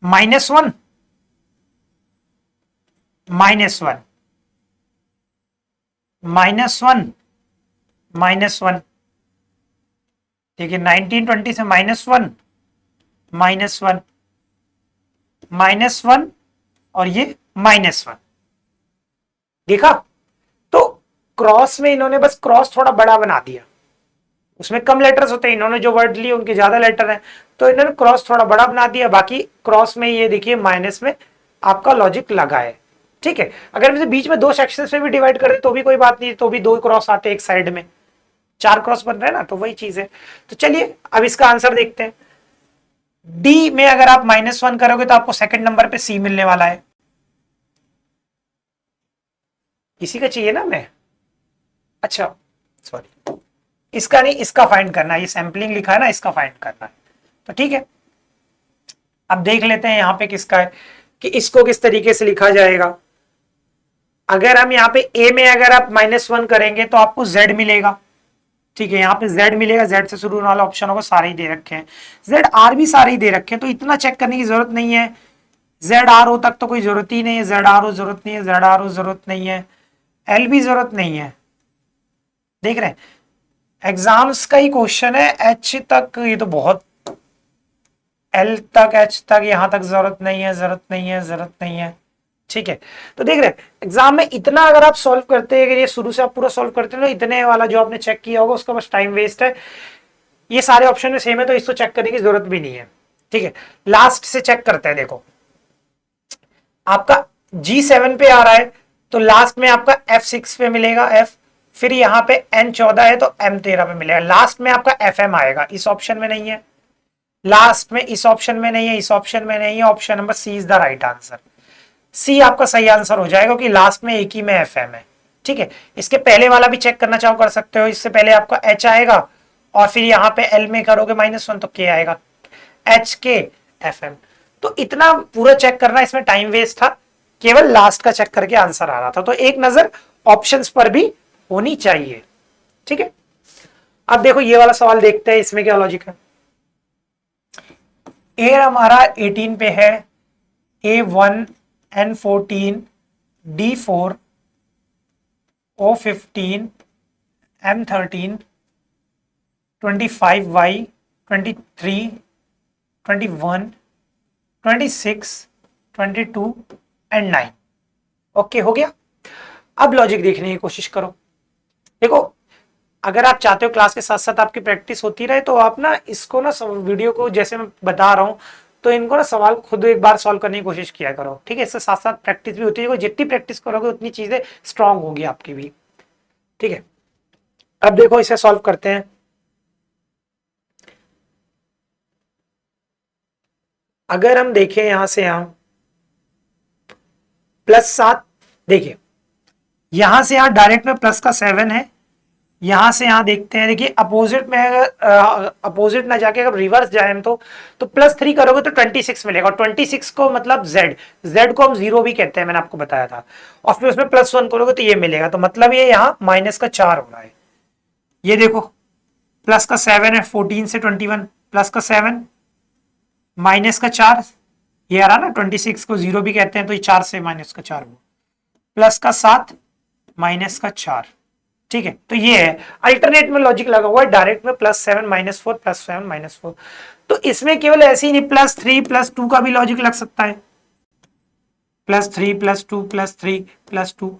-1 -1 -1 -1, देखिए 19 20 से -1 -1 -1 और ये -1 देखा। तो क्रॉस में इन्होंने बस क्रॉस थोड़ा बड़ा बना दिया, उसमें कम लेटर्स होते हैं, इन्होंने जो वर्ड लिए उनके ज्यादा लेटर हैं, तो इन्होंने क्रॉस थोड़ा बड़ा बना दिया। बाकी क्रॉस में ये देखिए माइनस में आपका लॉजिक लगा है। ठीक है, अगर इसे बीच में 2 सेक्शंस में भी डिवाइड कर दे तो भी कोई बात नहीं, तो भी 2 क्रॉस आते हैं एक साइड में, 4 क्रॉस बन रहे हैं ना, तो वही चीज है। तो चलिए अब इसका आंसर देखते हैं। डी में अगर आप -1 करोगे तो आपको सेकंड नंबर पे सी मिलने वाला है। इसी का चाहिए ना मैं, अच्छा सॉरी, इसका नहीं, इसका फाइंड करना है, ये सैंपलिंग लिखा है ना, इसका फाइंड करना है। तो ठीक है, अब देख लेते हैं यहाँ पे किसका है, कि इसको किस तरीके से लिखा जाएगा। अगर हम यहाँ पे ए में अगर आप -1 करेंगे तो आपको z मिलेगा, ठीक है, यहाँ पे z मिलेगा, z से शुरू होने वाला ऑप्शन होगा, सारे ही दे रखे हैं, z r भी सारे ही दे रखे हैं, तो इतना चेक करने की जरूरत नहीं है। z r o तक तो कोई जरूरत ही नहीं है, z r o जरूरत नहीं है, z r o जरूरत नहीं है, l भी जरूरत नहीं है। देख रहे हैं, एग्जाम्स का ही क्वेश्चन है, h तक ये तो बहुत, l तक h तक यहां तक जरूरत नहीं है, जरूरत नहीं है, जरूरत नहीं है, ठीक है। तो देख रहे हैं एग्जाम में इतना अगर आप सॉल्व करते हैं, अगर ये शुरू से आप पूरा सॉल्व करते हैं, तो इतने वाला जो आपने चेक किया होगा उसका बस टाइम वेस्ट है। ये सारे ऑप्शन में सेम है तो इसको चेक करने की जरूरत भी नहीं है, ठीक है। लास्ट से चेक करते हैं, देखो आपका G7 पे आ रहा है तो लास्ट में आपका F6 पे मिलेगा F, फिर यहाँ पे N14 है तो M13 पे मिलेगा, लास्ट में आपका FM आएगा, इस ऑप्शन में नहीं है, लास्ट में इस ऑप्शन में नहीं है, इस ऑप्शन में नहीं है, option number C is the right answer. C आपका सही आंसर हो जाएगा क्योंकि लास्ट में एक ही में FM है, ठीक है। इसके पहले वाला भी चेक करना चाहो कर सकते हो, इससे पहले आपका H आएगा और फिर यहाँ पे L में करोगे -1 तो K आएगा, HK FM। तो इतना पूरा चेक करना इसमें टाइम वेस्ट था, केवल लास्ट का चेक करके आंसर आ रहा था, तो एक नजर ऑप्शंस पर भी होनी चाहिए, ठीक है। अब देखो ये वाला सवाल देखते हैं, इसमें क्या लॉजिक है। ए हमारा 18 पे है, A1 N14 D4 O15 M13 25Y 23 21 26 22 and 9। Okay हो गया। अब लॉजिक देखने की कोशिश करो। देखो अगर आप चाहते हो क्लास के साथ साथ आपकी प्रैक्टिस होती रहे तो आप ना इसको ना वीडियो को जैसे मैं बता रहा हूं तो इनको ना सवाल खुद एक बार सॉल्व करने की कोशिश किया करो, ठीक है। इससे साथ साथ प्रैक्टिस भी होती है, जितनी प्रैक्टिस करोगे उतनी चीजें स्ट्रांग होगी आपकी भी, ठीक है। अब देखो इसे सॉल्व करते हैं। अगर हम देखें यहां से यहां +7, देखिए यहां से यहां डायरेक्ट में प्लस का 7 है, यहां से यहां देखते हैं, देखिए अपोजिट में अगर अपोजिट ना जाके अगर रिवर्स जाए हम तो +3 करोगे तो 26 मिलेगा, और 26 को मतलब z को हम 0 भी कहते हैं, मैंने आपको बताया था, और फिर उसमें +1 करोगे तो ये मिलेगा, तो मतलब ये यहाँ -4 हो रहा है। ये देखो प्लस का 7 है, 14 से 21 प्लस का 7 -4, ये आ रहा ना, 26 को 0 भी कहते हैं तो ये 4 से -4 हुआ, प्लस का 7 -4, ठीक है। तो ये है अल्टरनेट में लॉजिक लगा हुआ है, डायरेक्ट में +7 -4 +7 -4, तो इसमें केवल ऐसे ही नहीं +3 +2 का भी लॉजिक लग सकता है, +3 +2 +3 +2,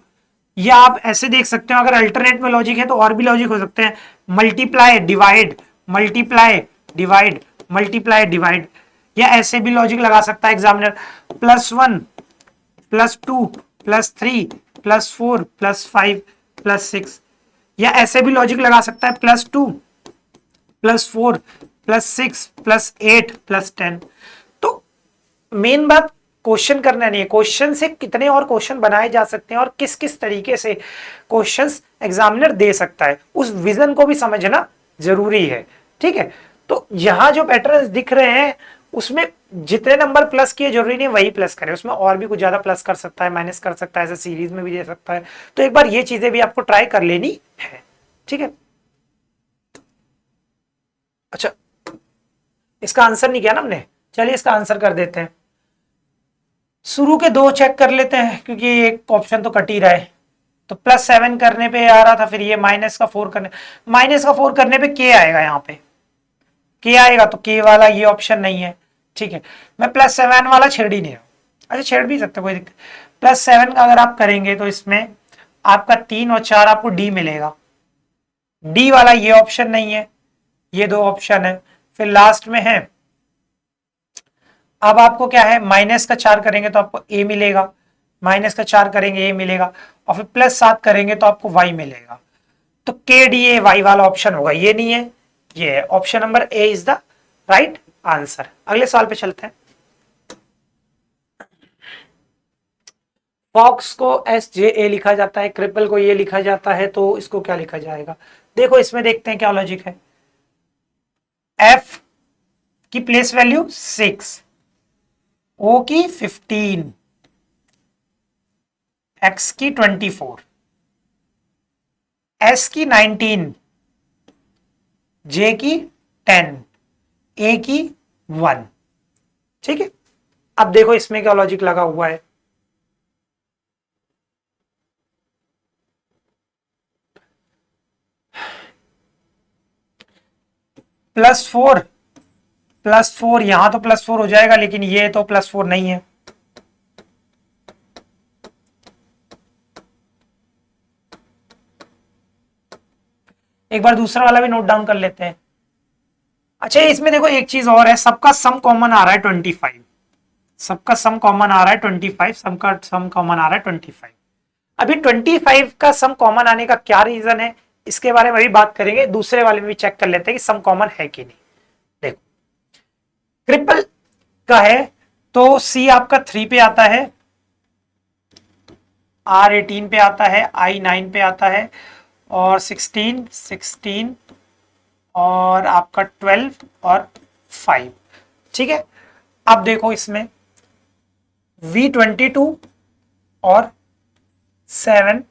या आप ऐसे देख सकते हो अगर अल्टरनेट में लॉजिक है तो और भी लॉजिक हो सकते हैं, multiply divide multiply divide multiply divide, या ऐसे भी लॉजिक लगा सकता है एग्जामिनर, +1 +2 +3 +4 +5 +6, या ऐसे भी लॉजिक लगा सकता है +2 +4 +6 +8 +10। तो मेन बात क्वेश्चन करना नहीं है, क्वेश्चन से कितने और क्वेश्चन बनाए जा सकते हैं और किस किस तरीके से क्वेश्चंस एग्जामिनर दे सकता है, उस विजन को भी समझना जरूरी है, ठीक है। तो यहां जो पैटर्न दिख रहे हैं उसमें जितने नंबर प्लस किए जरूरी नहीं वही प्लस करें, उसमें और भी कुछ ज्यादा प्लस कर सकता है, माइनस कर सकता है, ऐसे सीरीज में भी दे सकता है, तो एक बार ये चीजें भी आपको ट्राई कर लेनी है, ठीक है। अच्छा इसका आंसर नहीं किया ना हमने, चलिए इसका आंसर कर देते हैं। शुरू के 2 चेक कर लेते हैं क्योंकि एक ऑप्शन तो कट ही रहा है, तो +7 करने पे आ रहा था, फिर ये -4 करने पे के आएगा, यहाँ पे के आएगा, तो के वाला ये ऑप्शन नहीं है, ठीक है। मैं +7 वाला छेड़ ही नहीं रहा, अच्छा छेड़ भी सकते कोई दिक्कत। +7 का अगर आप करेंगे तो इसमें आपका 3 और 4 आपको डी मिलेगा, डी वाला ये ऑप्शन नहीं है, ये 2 ऑप्शन है, फिर लास्ट में है, अब आपको क्या है -4 करेंगे तो आपको ए मिलेगा, -4 करेंगे ए मिलेगा, और फिर +7 करेंगे तो आपको वाई मिलेगा, तो के डी ए वाई वाला ऑप्शन होगा, ये नहीं है, ये है option number A is the right answer. अगले सवाल पे चलते हैं। फॉक्स को SJA लिखा जाता है, क्रिपल को ये लिखा जाता है, तो इसको क्या लिखा जाएगा? देखो इसमें देखते हैं क्या लॉजिक है। F की प्लेस वैल्यू 6, O की 15, X की 24, S की 19, J की 10, A की 1। ठीक है, अब देखो इसमें क्या लॉजिक लगा हुआ है। +4 +4, यहां तो +4 हो जाएगा, लेकिन ये तो +4 नहीं है। एक बार दूसरा वाला भी नोट डाउन कर लेते हैं। अच्छा, इसमें देखो एक चीज और है, सबका सम कॉमन आ रहा है 25, सबका सम कॉमन आ रहा है 25, सबका सम कॉमन आ रहा है 25। अभी 25 का सम कॉमन आने का क्या रीजन है, इसके बारे में भी बात करेंगे। दूसरे वाले में भी चेक कर लेते हैं कि सम कॉमन है कि नहीं। देखो ट्रिपल का है तो C आपका 3 पे आता है, R 18 पे आता है, I 9 पे आता है, और 16 और आपका 12 और 5। ठीक है, अब देखो इसमें V22 और 7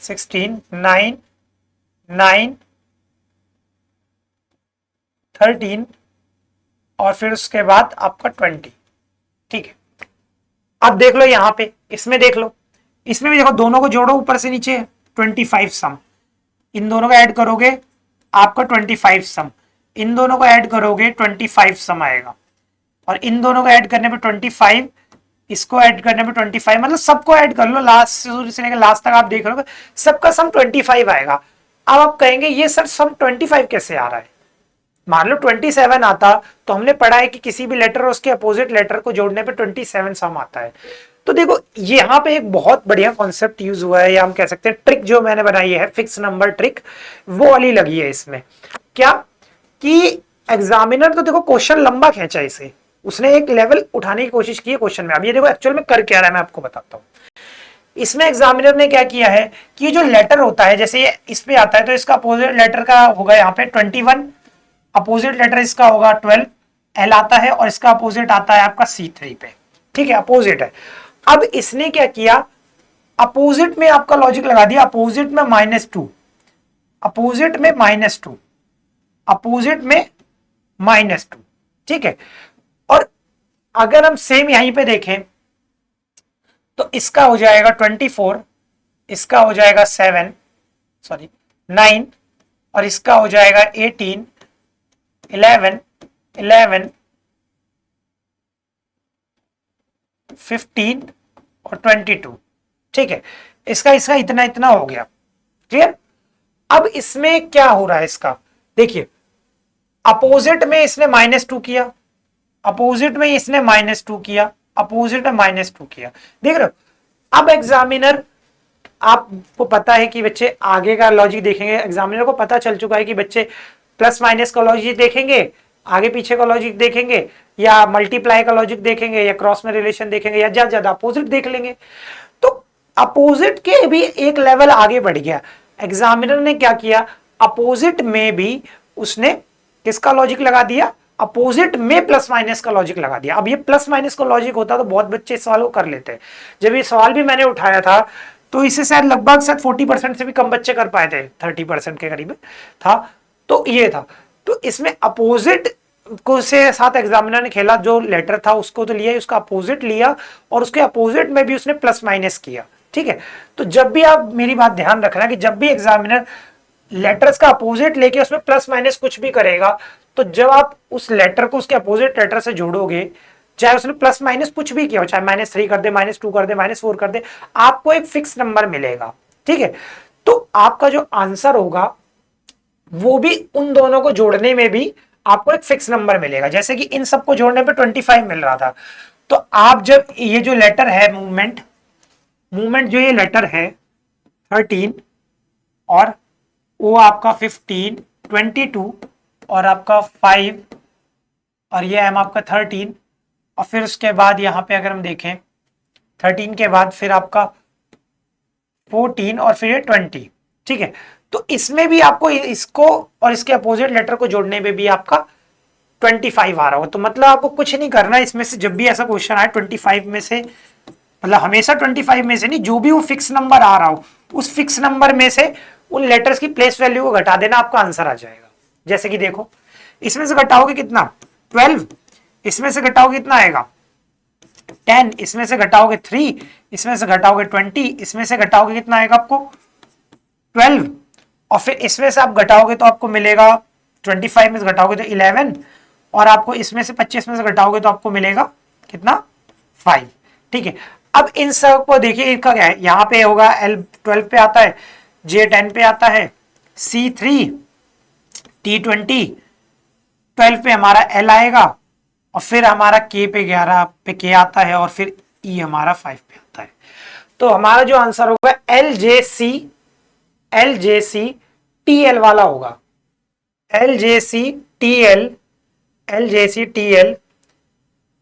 16 9 9 13 और फिर उसके बाद आपका 20। ठीक है, अब देख लो यहां पे, इसमें देख लो, इसमें भी देखो, दोनों को जोड़ो ऊपर से नीचे 25 सम, इन दोनों को ऐड करोगे आपका 25 सम, इन दोनों को ऐड करोगे 25 सम आएगा, और इन दोनों को ऐड करने पे 25, इसको ऐड करने पे 25, मतलब सबको ऐड कर लो, लास्ट शुरू से लेकर लास्ट तक आप देख रहे हो, सबका सम 25 आएगा। अब आप कहेंगे ये सर सम 25 कैसे आ रहा है? मान लो 27 आता, तो हमने पढ़ा है कि किसी भी लेटर और उसके अपोजिट लेटर को जोड़ने पे 27 सम आता है। तो देखो यहाँ पे एक बहुत बढ़िया कॉन्सेप्ट यूज हुआ है, या हम कह सकते हैं ट्रिक जो मैंने बनाई है, फिक्स नंबर ट्रिक, वो वाली लगी है इसमें। क्या कि एग्जामिनर तो देखो क्वेश्चन लंबा खींचा इसे, उसने एक लेवल उठाने की कोशिश की है क्वेश्चन में। अब ये देखो एक्चुअल में कर क्या रहा है, मैं आपको बताता हूँ। इसमें एग्जामिनर ने क्या किया है कि जो लेटर होता है, जैसे ये इस पे आता है, तो इसका अपोजिट लेटर का होगा यहाँ पे 21, अपोजिट लेटर इसका होगा 12, एल आता है, और इसका अपोजिट आता है आपका C3 पे। ठीक है, अपोजिट है। अब इसने क्या किया, अपोजिट में आपका लॉजिक लगा दिया, अपोजिट में -2, अपोजिट में -2, अपोजिट में -2। ठीक है, और अगर हम सेम यहीं पे देखें तो इसका हो जाएगा 24, इसका हो जाएगा 7, सॉरी 9, और इसका हो जाएगा 18, 11, 15 और 22। ठीक है, इसका इसका इतना इतना हो गया। क्लियर? अब इसमें क्या हो रहा है इसका, देखिए अपोजिट में इसने -2 किया, अपोजिट में इसने -2 किया, अपोजिट में -2 किया, देख रहे हो। अब एग्जामिनर, आपको पता है कि बच्चे आगे का लॉजिक देखेंगे, एग्जामिनर को पता चल चुका है कि बच्चे प्लस माइनस का लॉजिक देखेंगे, आगे पीछे का लॉजिक देखेंगे, या मल्टीप्लाई का लॉजिक देखेंगे, या क्रॉस में रिलेशन देखेंगे, या ज्यादा ज्यादा अपोजिट देख लेंगे। तो अपोजिट के भी एक लेवल आगे बढ़ गया। एग्जामिनर ने क्या किया, अपोजिट में भी उसने किसका लॉजिक लगा दिया, अपोजिट में प्लस माइनस का लॉजिक लगा दिया। अब ये प्लस माइनस का लॉजिक होता तो बहुत बच्चे इस सवाल को कर लेते हैं। जब ये सवाल भी मैंने उठाया था तो इसे शायद लगभग 40% से भी कम बच्चे कर पाए थे, 30% के करीब था। तो ये था, तो इसमें अपोजिट को से साथ एग्जामिनर ने खेला, जो लेटर था उसको तो लिया, उसका अपोजिट लिया, और उसके अपोजिट में भी उसने प्लस माइनस किया। ठीक है, तो जब भी आप, मेरी बात ध्यान रखना कि जब भी एग्जामिनर लेटर्स का अपोजिट लेके उसमें प्लस माइनस कुछ भी करेगा, तो जब आप उस लेटर को उसके अपोजिट लेटर से जोड़ोगे, चाहे उसने प्लस माइनस कुछ भी किया हो, चाहे -3 कर दे, -2 कर दे, -4 कर दे, आपको एक फिक्स नंबर मिलेगा। ठीक है, तो आपका जो आंसर होगा वो भी उन दोनों को जोड़ने में भी आपको एक फिक्स नंबर मिलेगा। जैसे कि इन सबको जोड़ने पे 25 मिल रहा था, तो आप जब ये जो लेटर है मूवमेंट, मूवमेंट जो ये लेटर है 13, और वो आपका 15, 22 और आपका 5, और ये एम आपका 13, और फिर उसके बाद यहाँ पे अगर हम देखें 13 के बाद फिर आपका 14 और फिर ये 20, ठीक है। तो इसमें भी आपको इसको और इसके अपोजिट लेटर को जोड़ने में भी आपका 25 आ रहा हो। तो मतलब आपको कुछ नहीं करना है इसमें से, जब भी ऐसा क्वेश्चन आए 25 में से, मतलब हमेशा 25 में से नहीं, जो भी वो फिक्स नंबर आ रहा हो उस फिक्स नंबर में से उन लेटर्स की प्लेस वैल्यू को घटा देना, आपका आंसर आ जाएगा। जैसे कि देखो इसमें से घटाओगे कितना 12, इसमें से घटाओगे कितना आएगा 10, इसमें से घटाओगे 3, इसमें से घटाओगे 20, इसमें से घटाओगे कितना आएगा आपको 12, और फिर इसमें से आप घटाओगे तो आपको मिलेगा 25 में से घटाओगे तो 11, और आपको इसमें से 25 में से घटाओगे तो आपको मिलेगा कितना 5, ठीक है। अब इन सब को देखिए, इनका क्या है, यहाँ पे होगा L12 पे आता है, J10 पे आता है, C3, T20, 12 पे हमारा L आएगा, और फिर हमारा K पे 11 पे K आता है, और फिर E हमारा 5 पे आता है। तो हमारा जो आंसर होगा LJC TL वाला होगा, LJC TL,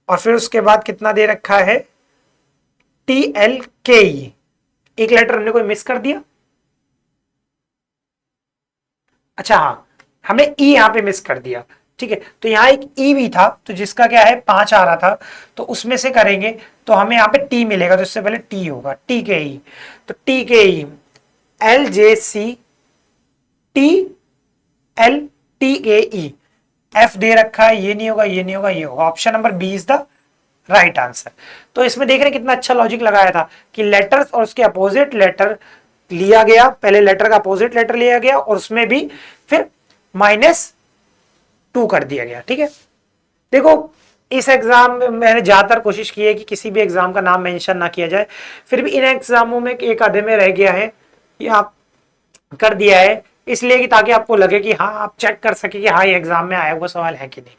और फिर उसके बाद कितना दे रखा है TLKE। एक लेटर हमने कोई मिस कर दिया, अच्छा हाँ, हमने E यहां पे मिस कर दिया, ठीक है। तो यहाँ एक E भी था, तो जिसका क्या है 5 आ रहा था, तो उसमें से करेंगे तो हमें यहाँ पे T मिलेगा, तो इससे पहले T होगा, TKE। तो TKE LJC TLTKE, F दे रखा है, ये नहीं होगा, ये नहीं होगा, ये होगा। Option number B is the right answer. तो इसमें देख रहे हैं कितना अच्छा लॉजिक लगाया था कि लेटर्स और उसके अपोजिट लेटर लिया गया, पहले लेटर का अपोजिट लेटर लिया गया और उसमें भी फिर -2 कर दिया गया, ठीक है। देखो इस एग्जाम में मैंने ज्यादातर कोशिश की है कि किसी भी एग्जाम का नाम मेंशन ना किया जाए, फिर भी इन एग्जामों में एक आधे में रह गया है, ये आप कर दिया है इसलिए कि ताकि आपको लगे कि हाँ आप चेक कर सके कि हाँ ये एग्जाम में आया हुआ सवाल है कि नहीं।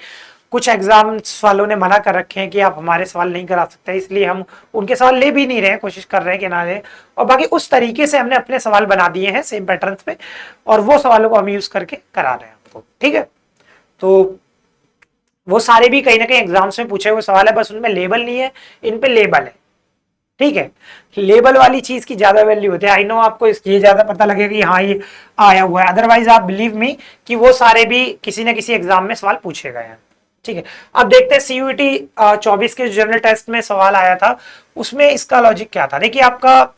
कुछ एग्जाम्स वालों ने मना कर रखे हैं कि आप हमारे सवाल नहीं करा सकते, इसलिए हम उनके सवाल ले भी नहीं रहे हैं, कोशिश कर रहे हैं कि ना लें, और बाकी उस तरीके से हमने अपने सवाल बना दिए हैं सेम पैटर्न्स पे, और वो सवालों को हम यूज करके करा रहे हैं आपको, ठीक है। तो वो सारे भी कहीं ना कहीं एग्जाम्स में पूछे हुए सवाल है, बस उनमें लेबल नहीं है, इन पे लेबल है, ठीक है। लेबल वाली चीज की ज्यादा वैल्यू होती है। आई नो आपको ये ज्यादा पता लगेगा कि हाँ ये आया हुआ है, अदरवाइज आप बिलीव मी कि वो सारे भी किसी ना किसी एग्जाम में सवाल पूछे गए हैं, ठीक है। अब देखते हैं CUET 24 के जनरल टेस्ट में सवाल आया था, उसमें इसका लॉजिक क्या था। देखिए आपका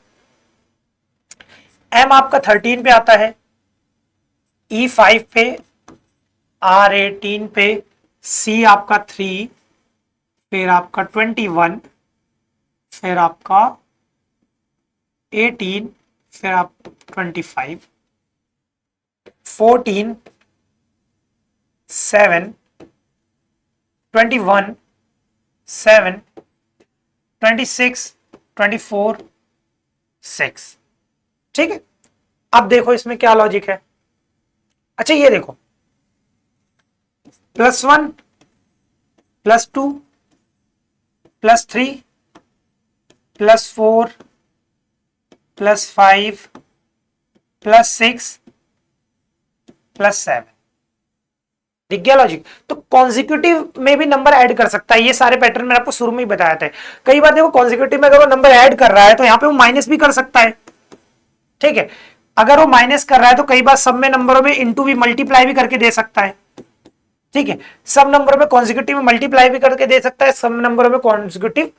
M आपका 13 पे आता है, E 5 पे, R 18 पे, C आपका 3, फिर आपका 21, फिर आपका 18, फिर आप 25, 14, 7, 21, 7, 26, 24, 6, ठीक है। अब देखो इसमें क्या लॉजिक है। अच्छा ये देखो +1, +2, +3, +4, +5, +6, +7, दिख गया लॉजिक। तो कॉन्जिक्यूटिव में भी नंबर ऐड कर सकता है, ये सारे पैटर्न मैंने आपको शुरू में ही बताया था। कई बार देखो कॉन्जिक्यूटिव में अगर वो नंबर ऐड कर रहा है तो यहाँ पे वो माइनस भी कर सकता है, ठीक है। अगर वो माइनस कर रहा है तो कई बार सब में नंबरों में इंटू भी मल्टीप्लाई भी करके दे सकता है, ठीक है। सब नंबरों में कॉन्जिक्यूटिव में मल्टीप्लाई भी करके दे सकता है, सब नंबरों में कॉन्जिक्यूटिव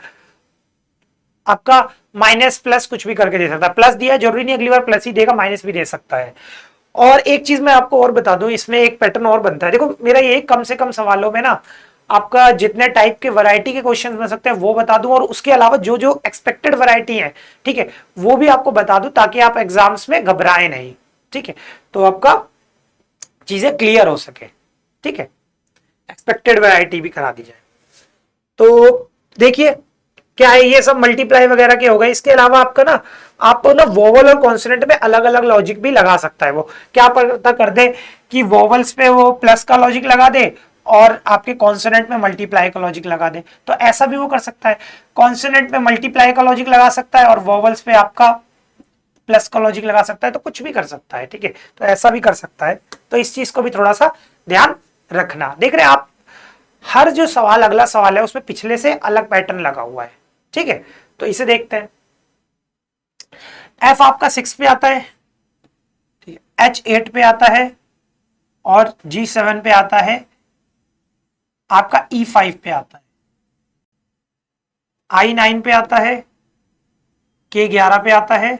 आपका माइनस प्लस कुछ भी करके दे सकता है। प्लस दिया जरूरी नहीं अगली बार प्लस ही देगा, माइनस भी दे सकता है। और एक चीज मैं आपको और बता दूं, इसमें एक पैटर्न और बनता है। देखो मेरा ये कम से कम सवालों में ना आपका जितने टाइप के वैरायटी के क्वेश्चंस बन सकते हैं वो बता दूं, और उसके अलावा जो जो एक्सपेक्टेड वैरायटी है, ठीक है, वो भी आपको बता दूं ताकि आप एग्जाम्स में घबराए नहीं, ठीक है। तो आपका चीजें क्लियर हो सके, ठीक है, एक्सपेक्टेड वैरायटी भी करा दी जाए। तो देखिए क्या है, ये सब मल्टीप्लाई वगैरह के हो गए। इसके अलावा आपका ना आपको ना वोवल और कॉन्सोनेंट में अलग अलग लॉजिक भी लगा सकता है। वो क्या पता कर दे कि वोवल्स पे वो प्लस का लॉजिक लगा दे और आपके कॉन्सोनेंट में मल्टीप्लाई का लॉजिक लगा दे, तो ऐसा भी वो कर सकता है। कॉन्सोनेंट में मल्टीप्लाई का लॉजिक लगा सकता है और वोवल्स पे आपका प्लस का लॉजिक लगा सकता है, तो कुछ भी कर सकता है, ठीक है। तो ऐसा भी कर सकता है, तो इस चीज को भी थोड़ा सा ध्यान रखना। देख रहे हैं आप हर जो सवाल अगला सवाल है उसमें पिछले से अलग पैटर्न लगा हुआ है, ठीक है। तो इसे देखते हैं। एफ आपका 6 पे आता है, ठीक है, एच 8 पे आता है और जी 7 पे आता है, आपका ई 5 पे आता है, आई 9 पे आता है, के 11 पे आता है,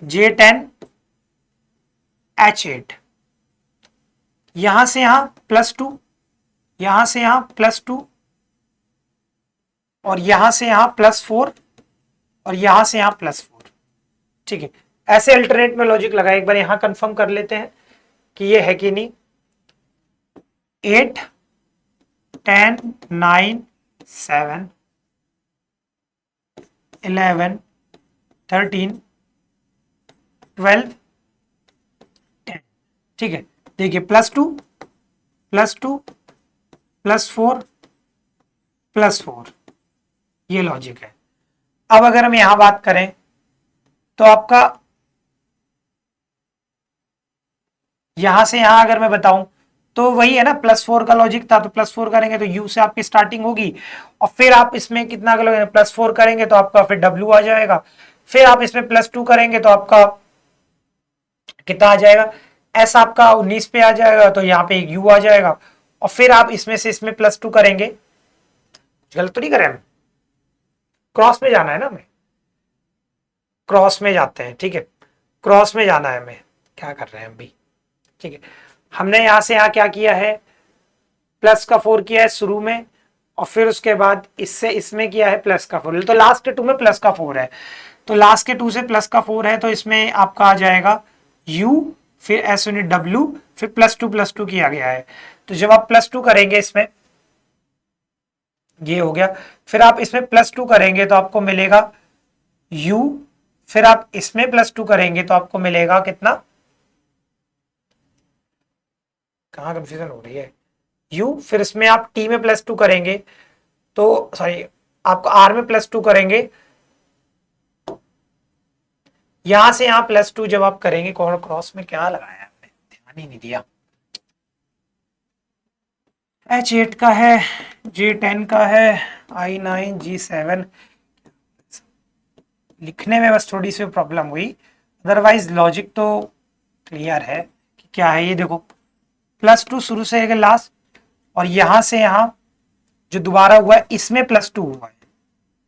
जे 10, एच 8, यहां से यहां +2, यहां से यहां +2 और यहां से यहां +4 और यहां से यहां +4, ठीक है। ऐसे अल्टरनेट में लॉजिक लगा, एक बार यहां कंफर्म कर लेते हैं कि ये है कि नहीं। 8, 10, 9, 7, 11, 13, 12, 10, ठीक है। देखिए +2, +2, +4, +4, ये लॉजिक है। अब अगर हम यहां बात करें तो आपका यहां से यहां अगर मैं बताऊं तो वही है ना, +4 का लॉजिक था, तो +4 करेंगे तो u से आपकी स्टार्टिंग होगी और फिर आप इसमें कितना करोगे, +4 करेंगे तो आपका फिर w आ जाएगा, फिर आप इसमें +2 करेंगे तो आपका कितना आ जाएगा, s आपका 19 पे आ जाएगा, तो यहाँ पे एक u आ जाएगा और फिर आप इसमें से इसमें +2 करेंगे। गलत तो नहीं करें हम, क्रॉस में जाना है ना हमें, क्रॉस में जाते हैं, ठीक है, क्रॉस में जाना है हमें, क्या कर रहे हैं हम भी, ठीक है। हमने यहां से यहां क्या किया है, +4 किया है शुरू में और फिर उसके बाद इससे इसमें किया है +4, तो लास्ट के 2 में +4 है, तो लास्ट के 2 से +4 है, तो इसमें आपका आ जाएगा u, फिर s यूनिट w, फिर +2 किया गया है। तो जब आप +2 करेंगे इसमें, ये हो गया, फिर आप इसमें +2 करेंगे तो आपको मिलेगा u, फिर आप इसमें +2 करेंगे तो आपको मिलेगा कितना, कहां कंफ्यूजन हो रही है, u, फिर इसमें आप t में +2 करेंगे तो सॉरी आपको r में +2 करेंगे, यहां से यहां +2 जब आप करेंगे, क्रॉस में क्या लगाया आपने, ध्यान ही नहीं दिया। H8 का है, J10 का है, I9, G7, लिखने में बस थोड़ी सी प्रॉब्लम हुई, अदरवाइज लॉजिक तो क्लियर है कि क्या है। ये देखो +2 शुरू से है लास्ट और यहां से यहां जो दोबारा हुआ है इसमें +2 हुआ है,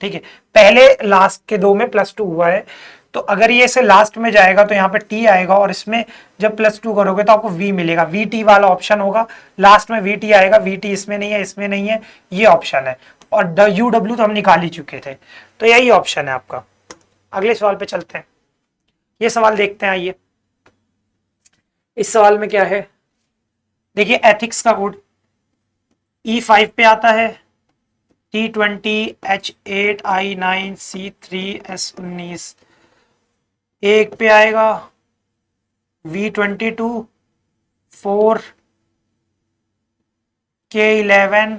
ठीक है, पहले लास्ट के 2 में +2 हुआ है, तो अगर ये से लास्ट में जाएगा तो यहाँ पे t आएगा और इसमें जब +2 करोगे तो आपको v मिलेगा, vt वाला ऑप्शन होगा, लास्ट में vt आएगा, vt इसमें नहीं है, इसमें नहीं है, ये ऑप्शन है, और uw तो हम निकाल ही चुके थे, तो यही ऑप्शन है आपका। अगले सवाल पे चलते हैं, ये सवाल देखते हैं। आइए इस सवाल में क्या है, देखिए एथिक्स का कोड E5 पे आता है, T20, H8, I9, C3, S19, एक पे आएगा V22, 4, K11,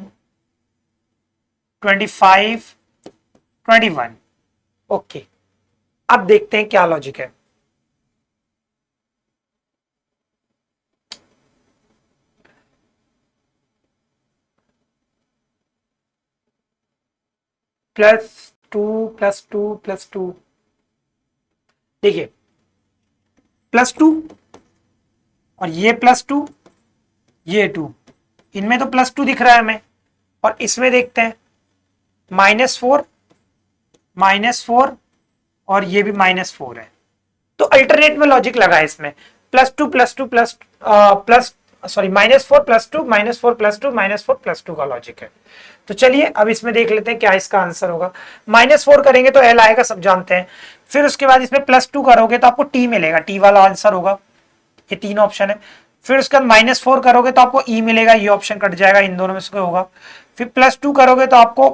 25, 21, ओके। अब देखते हैं क्या लॉजिक है। +2, देखिए +2 और ये +2, ये 2, इनमें तो +2 दिख रहा है हमें, और इसमें देखते हैं -4, -4 और ये भी -4 है, तो अल्टरनेट में लॉजिक लगा है इसमें, +2 +2 प्लस सॉरी -4 +2 -4 +2 -4 +2 का लॉजिक है। तो चलिए अब इसमें देख लेते हैं क्या इसका आंसर होगा। -4 करेंगे तो L आएगा, सब जानते हैं, फिर उसके बाद इसमें +2 करोगे तो आपको T मिलेगा, T वाला आंसर होगा, ये 3 ऑप्शन है। फिर उसके बाद -4 करोगे तो आपको E मिलेगा, ये ऑप्शन कट जाएगा, इन दोनों में से कोई होगा। फिर +2 करोगे तो आपको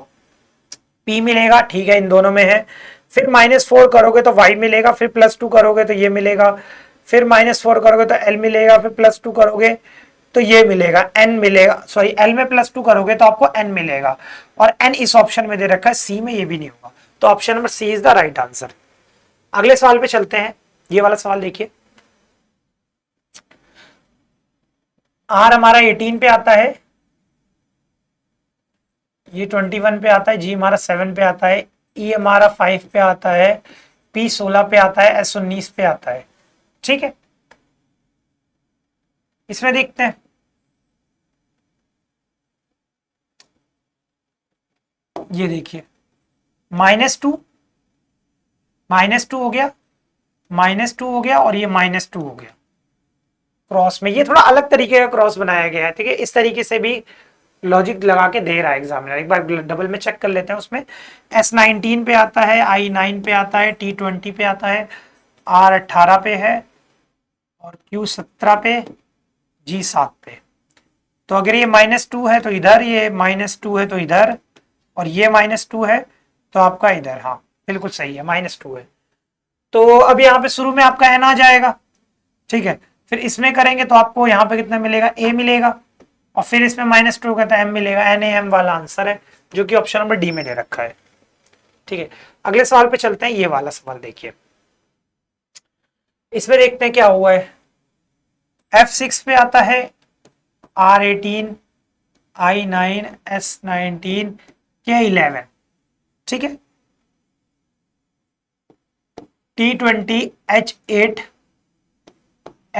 P मिलेगा, ठीक है, इन दोनों में है। फिर -4 करोगे तो Y मिलेगा, फिर +2 करोगे तो ये मिलेगा, फिर -4 करोगे तो L मिलेगा, फिर +2 करोगे तो ये मिलेगा, N मिलेगा, सॉरी L में +2 करोगे तो आपको N मिलेगा, और N इस ऑप्शन में दे रखा है, C में ये भी नहीं होगा, तो option number C is the right answer. अगले सवाल पे चलते हैं, ये वाला सवाल देखिए। R हमारा 18 पे आता है, ये 21 पे आता है, जी हमारा 7 पे आता है, ई हमारा 5 पे आता है, पी 16 पे आता है, एस 19 पे आता है। ठीक है, इसमें देखते हैं। ये देखिए -2 -2 हो गया, -2 हो गया, और ये -2 हो गया। क्रॉस में ये थोड़ा अलग तरीके का क्रॉस बनाया गया है। ठीक है, इस तरीके से भी लॉजिक लगा के दे रहा है एग्जामिनर। एक बार डबल में चेक कर लेते हैं। उसमें S19 पे आता है, I9 पे आता है, T20 पे आता है, R18 पे है, और Q17 पे, G7 पे। तो अगर ये -2 है तो इधर, ये -2 है तो इधर, और ये -2 है तो आपका इधर। हाँ बिल्कुल सही है, -2 है। तो अब यहाँ पे शुरू में आपका n आ जाएगा। ठीक है, फिर इसमें करेंगे तो आपको यहाँ पे कितना मिलेगा, a मिलेगा, और फिर इसमें -2 का तो m मिलेगा। NaM वाला आंसर है, जो कि ऑप्शन नंबर डी में दे रखा है। ठीक है, अगले सवाल पे चलते हैं। ये वाला सवाल देखिए, इसमें देखते हैं क्या हुआ है। F6 पे आता है, R18, I9, S19, K11। ठीक है, T20, H8,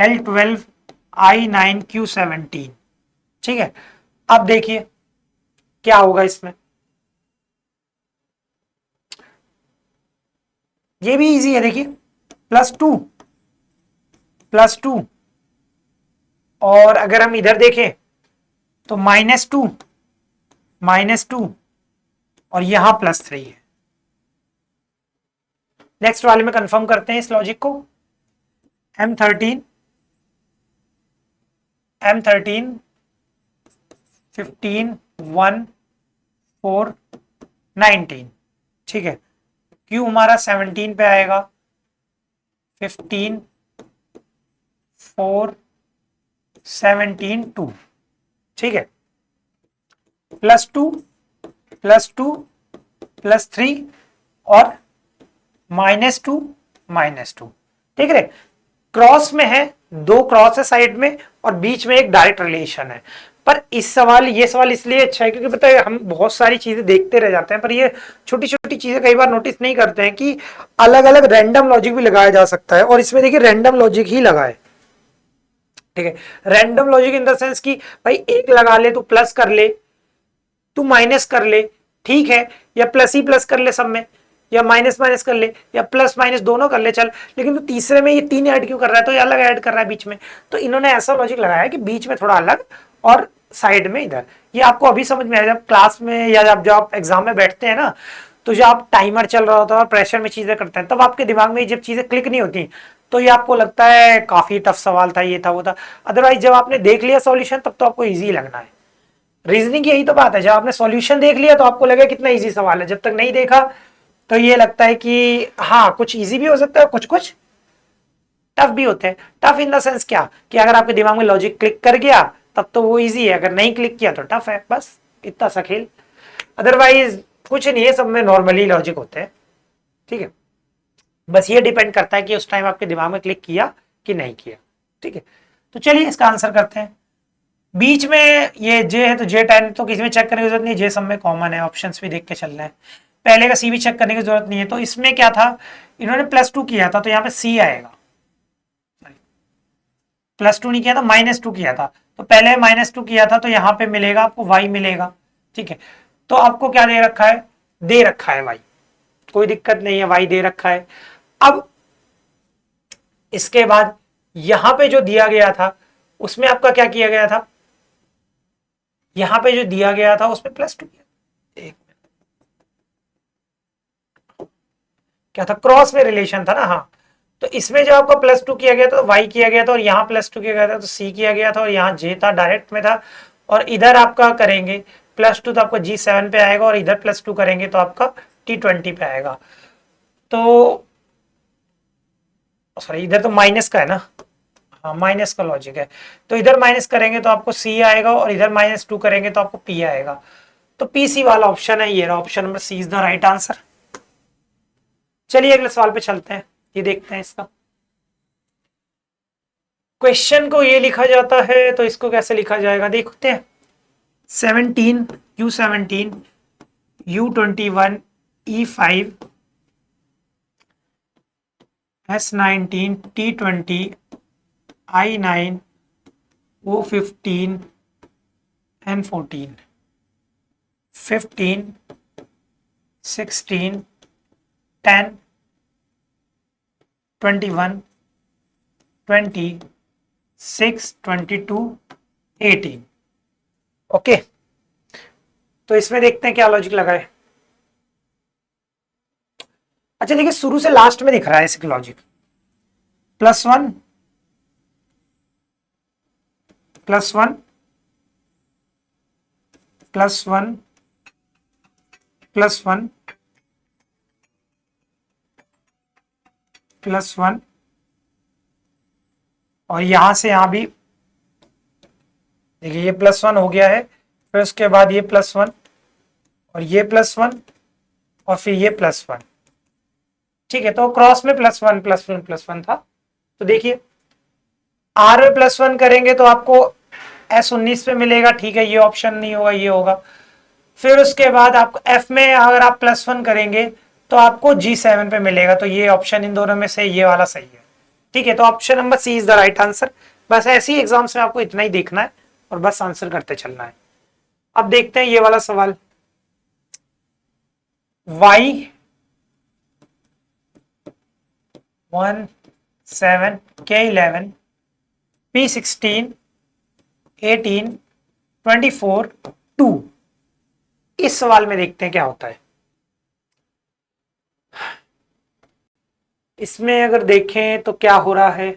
L12, I9, Q17। ठीक है, अब देखिए क्या होगा इसमें। ये भी इजी है, देखिए +2 +2, और अगर हम इधर देखें तो -2 -2, और यहां +3 है। नेक्स्ट वाले में कंफर्म करते हैं इस लॉजिक को। M13 15 1 4 19। ठीक है, Q हमारा 17 पे आएगा, 15 4 17 2। ठीक है, +2 +2 +3 और -2 -2। ठीक है, क्रॉस में है, दो क्रॉस है साइड में, और बीच में एक डायरेक्ट रिलेशन है। पर इस सवाल, ये सवाल इसलिए अच्छा है क्योंकि पता है हम बहुत सारी चीजें देखते रह जाते हैं, पर ये छोटी छोटी चीजें कई बार नोटिस नहीं करते हैं कि अलग अलग रैंडम लॉजिक भी लगाया जा सकता है। और इसमें देखिए रैंडम लॉजिक ही लगा है। ठीक है, random logic in the sense कि भाई एक लगा ले, तू प्लस कर ले, तू माइनस कर ले, ठीक है, या प्लस ही प्लस कर ले सब में, या माइनस माइनस कर ले, या प्लस माइनस दोनों कर ले, चल, लेकिन तू तीसरे में ये 3 ऐड क्यों कर रहा है, तो ये अलग ऐड कर रहा है बीच में। तो इन्होंने ऐसा लॉजिक लगाया कि बीच में थोड़ा अलग और साइड में इधर। ये आपको अभी समझ में आया, जब क्लास में या जब आप एग्जाम में बैठते हैं ना, तो जब आप टाइमर चल रहा होता है और प्रेशर में चीजें करते हैं, तब आपके दिमाग में जब चीजें क्लिक नहीं होती, तो ये आपको लगता है काफी टफ सवाल था, ये था वो था। अदरवाइज जब आपने देख लिया सॉल्यूशन, तब तो आपको इजी लगना है। रीजनिंग की यही तो बात है, जब आपने सॉल्यूशन देख लिया तो आपको लगे कितना इजी सवाल है, जब तक नहीं देखा तो ये लगता है कि हाँ कुछ इजी भी हो सकता है, कुछ कुछ टफ भी होते हैं। टफ इन द सेंस क्या, कि अगर आपके दिमाग में लॉजिक क्लिक कर गया तब तो वो इजी है, अगर नहीं क्लिक किया तो टफ है, बस इतना सा खेल। अदरवाइज कुछ नहीं है, सब में नॉर्मली लॉजिक होते हैं। ठीक है, बस ये डिपेंड करता है कि उस टाइम आपके दिमाग में क्लिक किया कि नहीं किया। ठीक है, तो चलिए इसका आंसर करते हैं। बीच में ये जे है तो J10 तो किसी में चेक करने की जरूरत नहीं, जे सब में कॉमन है, ऑप्शंस भी देख के चल रहे हैं। पहले का सी भी चेक करने की जरूरत नहीं है। तो इसमें क्या था, इन्होंने +2 किया था तो यहाँ पे सी आएगा, +2 नहीं किया था, -2 किया था। तो पहले -2 किया था तो यहाँ पे मिलेगा आपको y मिलेगा। ठीक है, तो आपको क्या दे रखा है, दे रखा है y, कोई दिक्कत नहीं है, y दे रखा है। अब इसके बाद यहां पे जो दिया गया था उसमें आपका क्या किया गया था, यहां पे जो दिया गया था उसमें +2 किया। एक मिनट, क्या था, क्रॉस में रिलेशन था ना। हाँ, तो इसमें जो आपका +2 किया गया था, y किया गया था, और यहाँ +2 किया गया था तो c किया गया था, और यहाँ j था, डायरेक्ट में था। और इधर आपका करेंगे +2 तो आपका G7 पे आएगा, और इधर +2 करेंगे तो आपका T20 पे आएगा। तो सॉरी, इधर तो माइनस का है ना, हाँ माइनस का लॉजिक है। तो इधर माइनस करेंगे तो आपको C आएगा, और इधर -2 करेंगे तो आपको P आएगा। तो PC वाला ऑप्शन है, ये रहा option number C is the right answer. चलिए अगले सवाल पे चलते हैं, ये देखते हैं इसका। क्वेश्चन को ये लिखा जाता है तो इसको कैसे लिखा जाएगा देखते हैं। 17 Q17 U21, E5, S19, T20, I9, O15, N14, 15, 16, 10, 21, 20, 6, 22, 18। Okay, तो इसमें देखते हैं क्या लॉजिक लगा है। अच्छा देखिए, शुरू से लास्ट में दिख रहा है इसका लॉजिक, +1, +1, +1, +1, +1, और यहां से यहां भी देखिए ये +1 हो गया है, फिर उसके बाद ये +1 और ये +1 और फिर ये +1। ठीक है, तो क्रॉस में +1 +1 +1 था। तो देखिए R में +1 करेंगे तो आपको S19 पे मिलेगा, ठीक है, ये ऑप्शन नहीं होगा, ये होगा। फिर उसके बाद आपको F में अगर आप +1 करेंगे तो आपको G7 पे मिलेगा, तो ये ऑप्शन इन दोनों में से ये वाला सही है। ठीक है, तो option number C is the right answer. बस ऐसे ही एग्जाम्स में आपको इतना ही देखना है और बस आंसर करते चलना है। अब देखते हैं ये वाला सवाल, Y 1 7 K11 P16 18 24 2। इस सवाल में देखते हैं क्या होता है। इसमें अगर देखें तो क्या हो रहा है,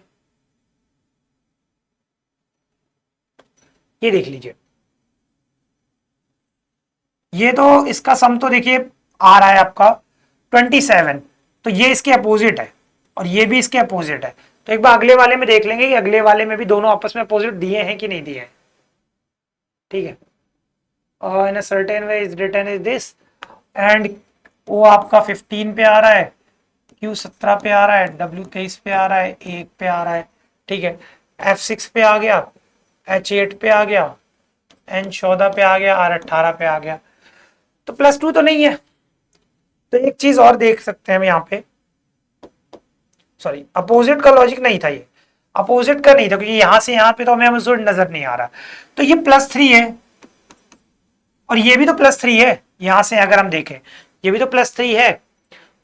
ये देख लीजिए, ये तो इसका सम तो देखिए आ रहा है आपका 27, तो ये इसके अपोजिट है और ये भी इसके अपोजिट है। तो एक बार अगले वाले में देख लेंगे कि अगले वाले में भी दोनों आपस में अपोजिट दिए हैं कि नहीं दिए हैं। ठीक है, और in a certain way is written is this, and वो आपका 15 पे आ रहा है, Q 17 पे आ रहा है, W 23 पे आ रहा है, 1 पे आ रहा है। ठीक है, F 6 पे आ गया, H 8 पे आ गया, N 14 पे आ गया, R 18 पे आ गया। तो +2 तो नहीं है। तो एक चीज और देख सकते हैं हम यहाँ पे, सॉरी अपोजिट का लॉजिक नहीं था, ये अपोजिट का नहीं था क्योंकि यहां से यहां पे तो हमें नजर नहीं आ रहा। तो ये +3 है और ये भी तो +3 है, यहां से अगर हम देखें ये भी तो +3 है,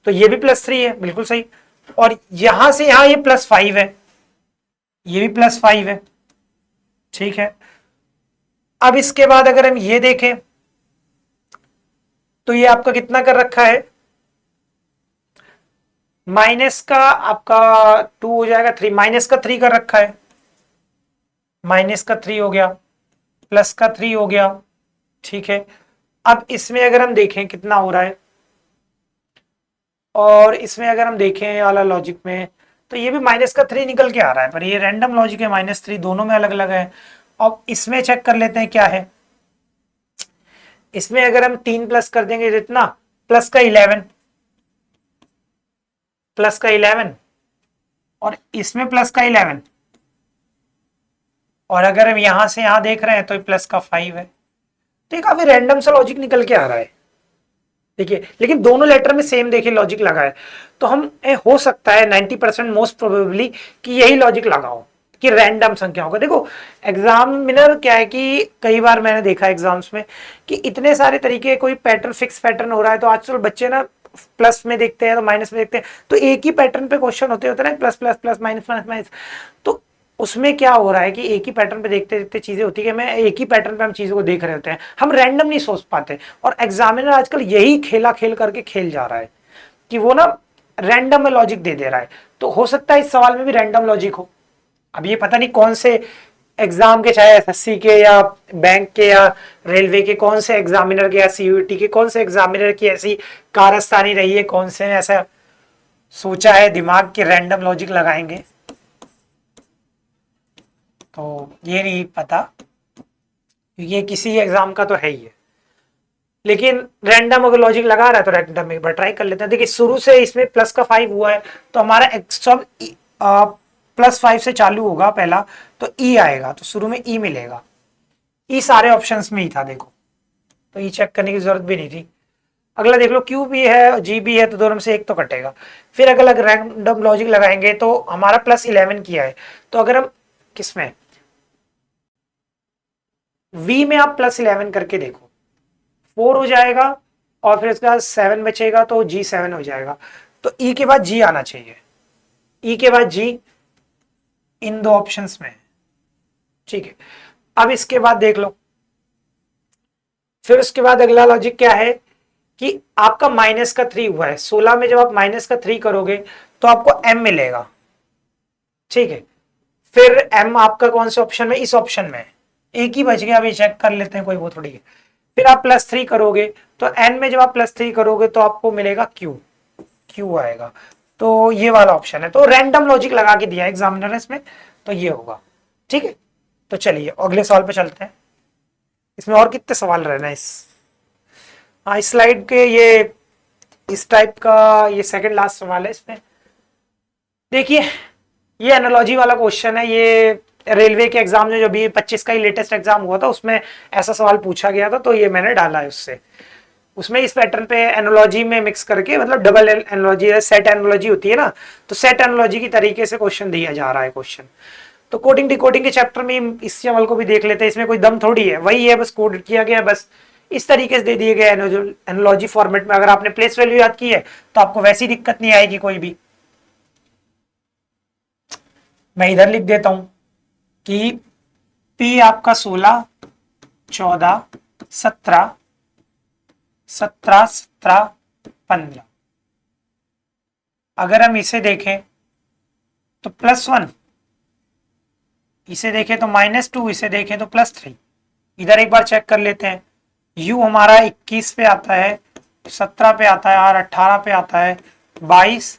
तो ये भी +3 है, बिल्कुल सही। और यहां से यहां ये +5 है, ये भी +5 है। ठीक है, अब इसके बाद अगर हम ये देखें तो ये आपका कितना कर रखा है, माइनस का आपका 2 हो जाएगा, 3 माइनस का 3 कर रखा है, माइनस का 3 हो गया, प्लस का 3 हो गया। ठीक है, अब इसमें अगर हम देखें कितना हो रहा है, और इसमें अगर हम देखें ये वाला लॉजिक में तो ये भी माइनस का 3 निकल के आ रहा है, पर ये रैंडम लॉजिक है, -3 दोनों में अलग अलग है। अब इसमें चेक कर लेते हैं क्या है। इसमें अगर हम 3 प्लस कर देंगे जितना, प्लस का 11, प्लस का 11, और इसमें प्लस का 11, और अगर हम यहां से यहां देख रहे हैं तो प्लस का 5 है। तो ये काफी रैंडम सा लॉजिक निकल के आ रहा है। देखिए, लेकिन दोनों लेटर में सेम देखिए लॉजिक लगा है, तो हम हो सकता है 90% मोस्ट प्रोबेबली कि यही लॉजिक लगा हो कि रैंडम संख्या होगा। देखो एग्जामिनर क्या है कि कई बार मैंने देखा एग्जाम्स में कि इतने सारे तरीके, कोई पैटर्न फिक्स पैटर्न हो रहा है, तो आजकल बच्चे ना प्लस में देखते हैं तो माइनस में देखते हैं, तो एक ही पैटर्न पे क्वेश्चन होते ना, plus plus plus minus minus minus. तो उसमें क्या हो रहा है कि एक ही पैटर्न पे देखते देखते चीजें होती है, मैं एक ही पैटर्न पे हम चीजों को देख रहे होते हैं, हम रैंडम नहीं सोच पाते। और एग्जामिनर आजकल यही खेला खेल करके खेल जा रहा है कि वो ना रैंडम में लॉजिक दे रहा है। तो हो सकता है इस सवाल में भी रैंडम लॉजिक हो। अब ये पता नहीं कौन से एग्जाम के, चाहे एसएससी के या बैंक के या रेलवे के, कौन से एग्जामिनर के या सीयूईटी के कौन से एग्जामिनर की ऐसी कारस्तानी रही है, कौन से ने ऐसा सोचा है दिमाग के रैंडम लॉजिक लगाएंगे, तो ये नहीं पता, ये किसी एग्जाम का तो है ही है। लेकिन रैंडम अगर लॉजिक लगा रहा है तो रैंडम एक बार ट्राई कर लेते हैं। देखिए शुरू से इसमें प्लस का 5 हुआ है, तो हमारा सब +5 से चालू होगा पहला, तो ई आएगा, तो शुरू में ई मिलेगा। ई सारे ऑप्शंस में ही था देखो, तो ई चेक करने की जरूरत भी नहीं थी। अगला देख लो क्यू भी है और जी भी है, तो दोनों में से एक तो कटेगा। फिर अगर अलग रैंडम लॉजिक लगाएंगे तो हमारा +11 किया है, तो अगर हम किसमें वी में आप +11 करके देखो 4 हो जाएगा, और फिर उसके बाद 7 बचेगा तो G7 हो जाएगा। तो ई के बाद जी आना चाहिए, ई के बाद जी इन दो ऑप्शंस में, ठीक है। अब इसके बाद देख लो, फिर उसके बाद अगला लॉजिक क्या है कि आपका -3 हुआ है 16 में, जब आप -3 करोगे तो आपको m मिलेगा, ठीक है। फिर m आपका कौन से ऑप्शन में, इस ऑप्शन में, एक ही बच गया, अभी चेक कर लेते हैं, कोई वो थोड़ी है। फिर आप +3 करोगे तो n में जब आप +3 करोगे तो आपको मिलेगा q आएगा। तो ये वाला ऑप्शन है, तो रैंडम लॉजिक लगा के दिया एग्जामिनर इसमें, तो ये होगा, ठीक है। तो चलिए अगले सवाल पे चलते हैं। इसमें और कितने सवाल रहना है इस स्लाइड के, ये इस टाइप का ये सेकंड लास्ट सवाल है इसमें। देखिए ये एनालॉजी वाला क्वेश्चन है, ये रेलवे के एग्जाम में जो भी 25 का ही लेटेस्ट एग्जाम हुआ था उसमें ऐसा सवाल पूछा गया था, तो ये मैंने डाला है उससे। उसमें इस पैटर्न पे एनालॉजी में मिक्स करके, मतलब डबल एनालॉजी, सेट एनालॉजी होती है ना, तो सेट एनालॉजी की तरीके से क्वेश्चन दिया जा रहा है क्वेश्चन। तो कोडिंग डिकोडिंग के चैप्टर में इस सवाल को भी देख लेते हैं, इसमें कोई दम थोड़ी है, वही है, बस कोड किया गया, बस इस तरीके से दे दिए गए एनालॉजी फॉर्मेट में। अगर आपने प्लेस वैल्यू याद की है तो आपको वैसी दिक्कत नहीं आएगी कोई भी। मैं इधर लिख देता हूं कि P आपका 16, 14, 17, 17, 17, 15। अगर हम इसे देखें तो +1, इसे देखें तो -2, इसे देखें तो +3। इधर एक बार चेक कर लेते हैं, U हमारा 21 पे आता है, 17 पे आता है और 18 पे आता है, 22,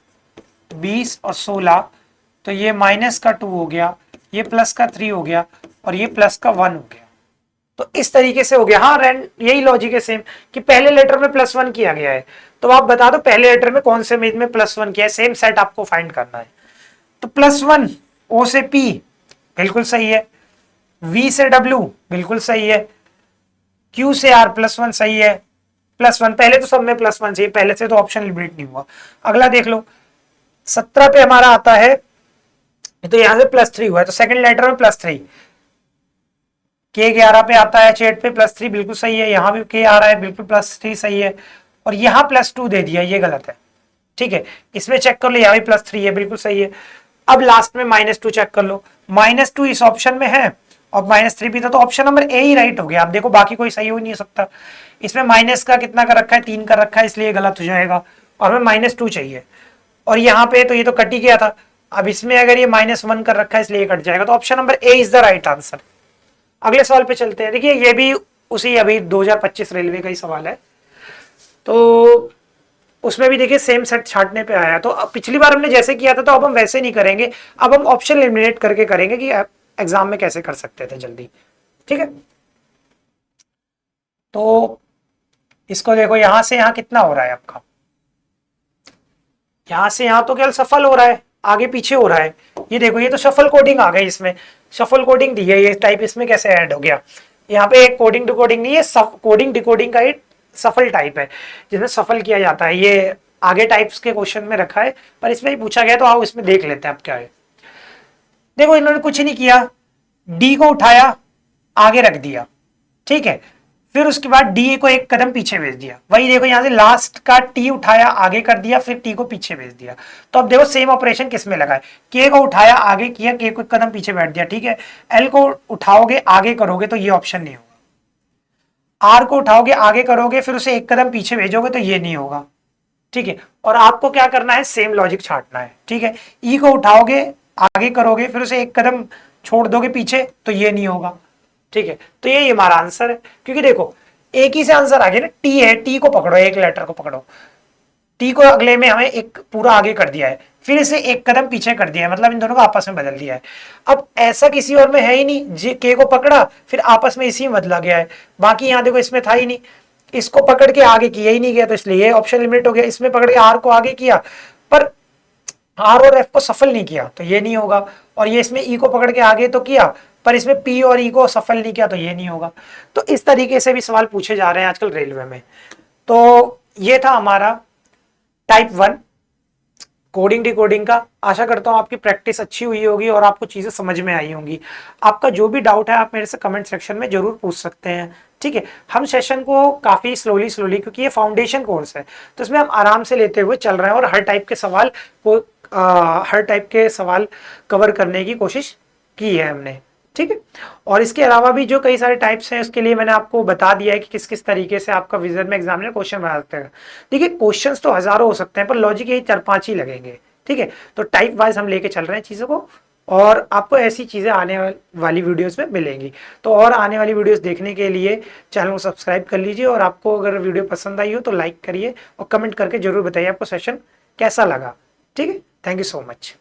20 और 16। तो ये -2 हो गया, ये +3 हो गया, और ये +1 हो गया। तो इस तरीके से हो गया। हाँ, यही लॉजिक है सेम, कि पहले लेटर में +1 किया गया है, तो आप बता दो पहले लेटर में कौन से में +1 किया है, सेम सेट आपको फाइंड करना है। तो +1 O से P बिल्कुल सही है, V से W बिल्कुल सही है, Q से R +1 सही है, +1 पहले तो सब में +1 चाहिए, पहले से तो ऑप्शन लिमिट नहीं हुआ। अगला देख लो 17 पे हमारा आता है, तो यहां से +3 हुआ है, तो सेकंड लेटर में +3। K 11 पे आता है, चेट पे +3 बिल्कुल सही है, यहां भी K आ रहा है, बिल्कुल +3 सही है, और यहां +2 दे दिया, ये गलत है, ठीक है। इसमें चेक कर लो, यहां भी +3 है, बिल्कुल सही है। अब लास्ट में -2 चेक कर लो, -2 इस ऑप्शन में है और -3 भी था, तो option number A he right हो गया। आप देखो बाकी कोई सही हो नहीं सकता, इसमें माइनस का कितना कर रखा है, 3 कर रखा है, इसलिए गलत हो जाएगा, और हमें -2 चाहिए, और यहाँ पे तो ये तो कट ही गया था। अब इसमें अगर ये -1 कर रखा है, इसलिए कट जाएगा, तो option number A is the right answer. अगले सवाल पे चलते हैं। देखिए ये भी उसी अभी 2025 रेलवे का ही सवाल है, तो उसमें भी देखिए सेम सेट छांटने पे आया। तो पिछली बार हमने जैसे किया था, तो अब हम वैसे नहीं करेंगे, अब हम ऑप्शन एलिमिनेट करके करेंगे कि एग्जाम में कैसे कर सकते थे जल्दी, ठीक है। तो इसको देखो, यहां से यहां कितना हो रहा है आपका, यहां से यहां तो केवल सफल हो रहा है, आगे पीछे हो रहा है। ये देखो, ये तो सफल कोडिंग आ गई, इसमें सफल कोडिंग दी है, ये टाइप इसमें कैसे ऐड हो गया। यहाँ पे एक कोडिंग डिकोडिंग नहीं है, कोडिंग डिकोडिंग का एक सफल टाइप है जिसमें सफल किया जाता है। ये आगे टाइप्स के क्वेश्चन में रखा है, पर इसमें ही पूछा गया, तो आओ इसमें देख लेते हैं अब क्या है। देखो इन्होंने कुछ नहीं किया, डी को उठाया आगे रख दिया, ठीक है, फिर उसके बाद डी को एक कदम पीछे भेज दिया। वही देखो यहां से लास्ट का टी उठाया आगे कर दिया, फिर टी को पीछे भेज दिया। तो अब देखो सेम ऑपरेशन किसमें लगा है, के को उठाया आगे किया, के को एक कदम पीछे बैठ दिया, ठीक है। एल को उठाओगे आगे करोगे तो ये ऑप्शन नहीं होगा, आर को उठाओगे आगे करोगे फिर उसे एक कदम पीछे भेजोगे तो ये नहीं होगा, ठीक है। और आपको क्या करना है, सेम लॉजिक छांटना है, ठीक है। ई को उठाओगे आगे करोगे फिर उसे एक कदम छोड़ दोगे पीछे तो ये नहीं होगा, ठीक है। तो ये हमारा आंसर है, क्योंकि देखो एक ही से आंसर आ गया ना, टी है, टी को पकड़ो, एक लेटर को पकड़ो, टी को अगले में हमें एक पूरा आगे कर दिया है, फिर इसे एक कदम पीछे कर दिया है, मतलब इन दोनों को आपस में बदल दिया है। अब ऐसा किसी और में है ही नहीं, जी के को पकड़ा फिर आपस में इसी में बदला गया है, बाकी यहाँ देखो इसमें था ही नहीं, इसको पकड़ के आगे किया ही नहीं गया, तो इसलिए ये ऑप्शन लिमिट हो गया। इसमें पकड़ के आर को आगे किया पर आर और एफ को सफल नहीं किया तो ये नहीं होगा, और ये इसमें ई को पकड़ के आगे तो किया पर इसमें पी और ई को सफल नहीं किया तो ये नहीं होगा। तो इस तरीके से भी सवाल पूछे जा रहे हैं आजकल रेलवे में। तो ये था हमारा टाइप 1 कोडिंग डिकोडिंग का। आशा करता हूँ आपकी प्रैक्टिस अच्छी हुई होगी और आपको चीजें समझ में आई होंगी। आपका जो भी डाउट है आप मेरे से कमेंट सेक्शन में जरूर पूछ सकते हैं, ठीक है। हम सेशन को काफी स्लोली स्लोली, क्योंकि ये फाउंडेशन कोर्स है तो इसमें हम आराम से लेते हुए चल रहे हैं और हर टाइप के सवाल को हर टाइप के सवाल कवर करने की कोशिश की है हमने, ठीक है। और इसके अलावा भी जो कई सारे टाइप्स हैं उसके लिए मैंने आपको बता दिया है कि किस किस तरीके से आपका विजन में एग्जामिनर क्वेश्चन बना सकते हैं। देखिए क्वेश्चंस तो हजारों हो सकते हैं पर लॉजिक यही 4-5 ही लगेंगे, ठीक है। तो टाइप वाइज हम लेके चल रहे हैं चीजों को और आपको ऐसी चीजें आने वाली वीडियोस में मिलेंगी। तो और आने वाली वीडियोस देखने के लिए चैनल को सब्सक्राइब कर लीजिए और आपको अगर वीडियो पसंद आई हो तो लाइक करिए और कमेंट करके जरूर बताइए आपको सेशन कैसा लगा, ठीक है। Thank you so much.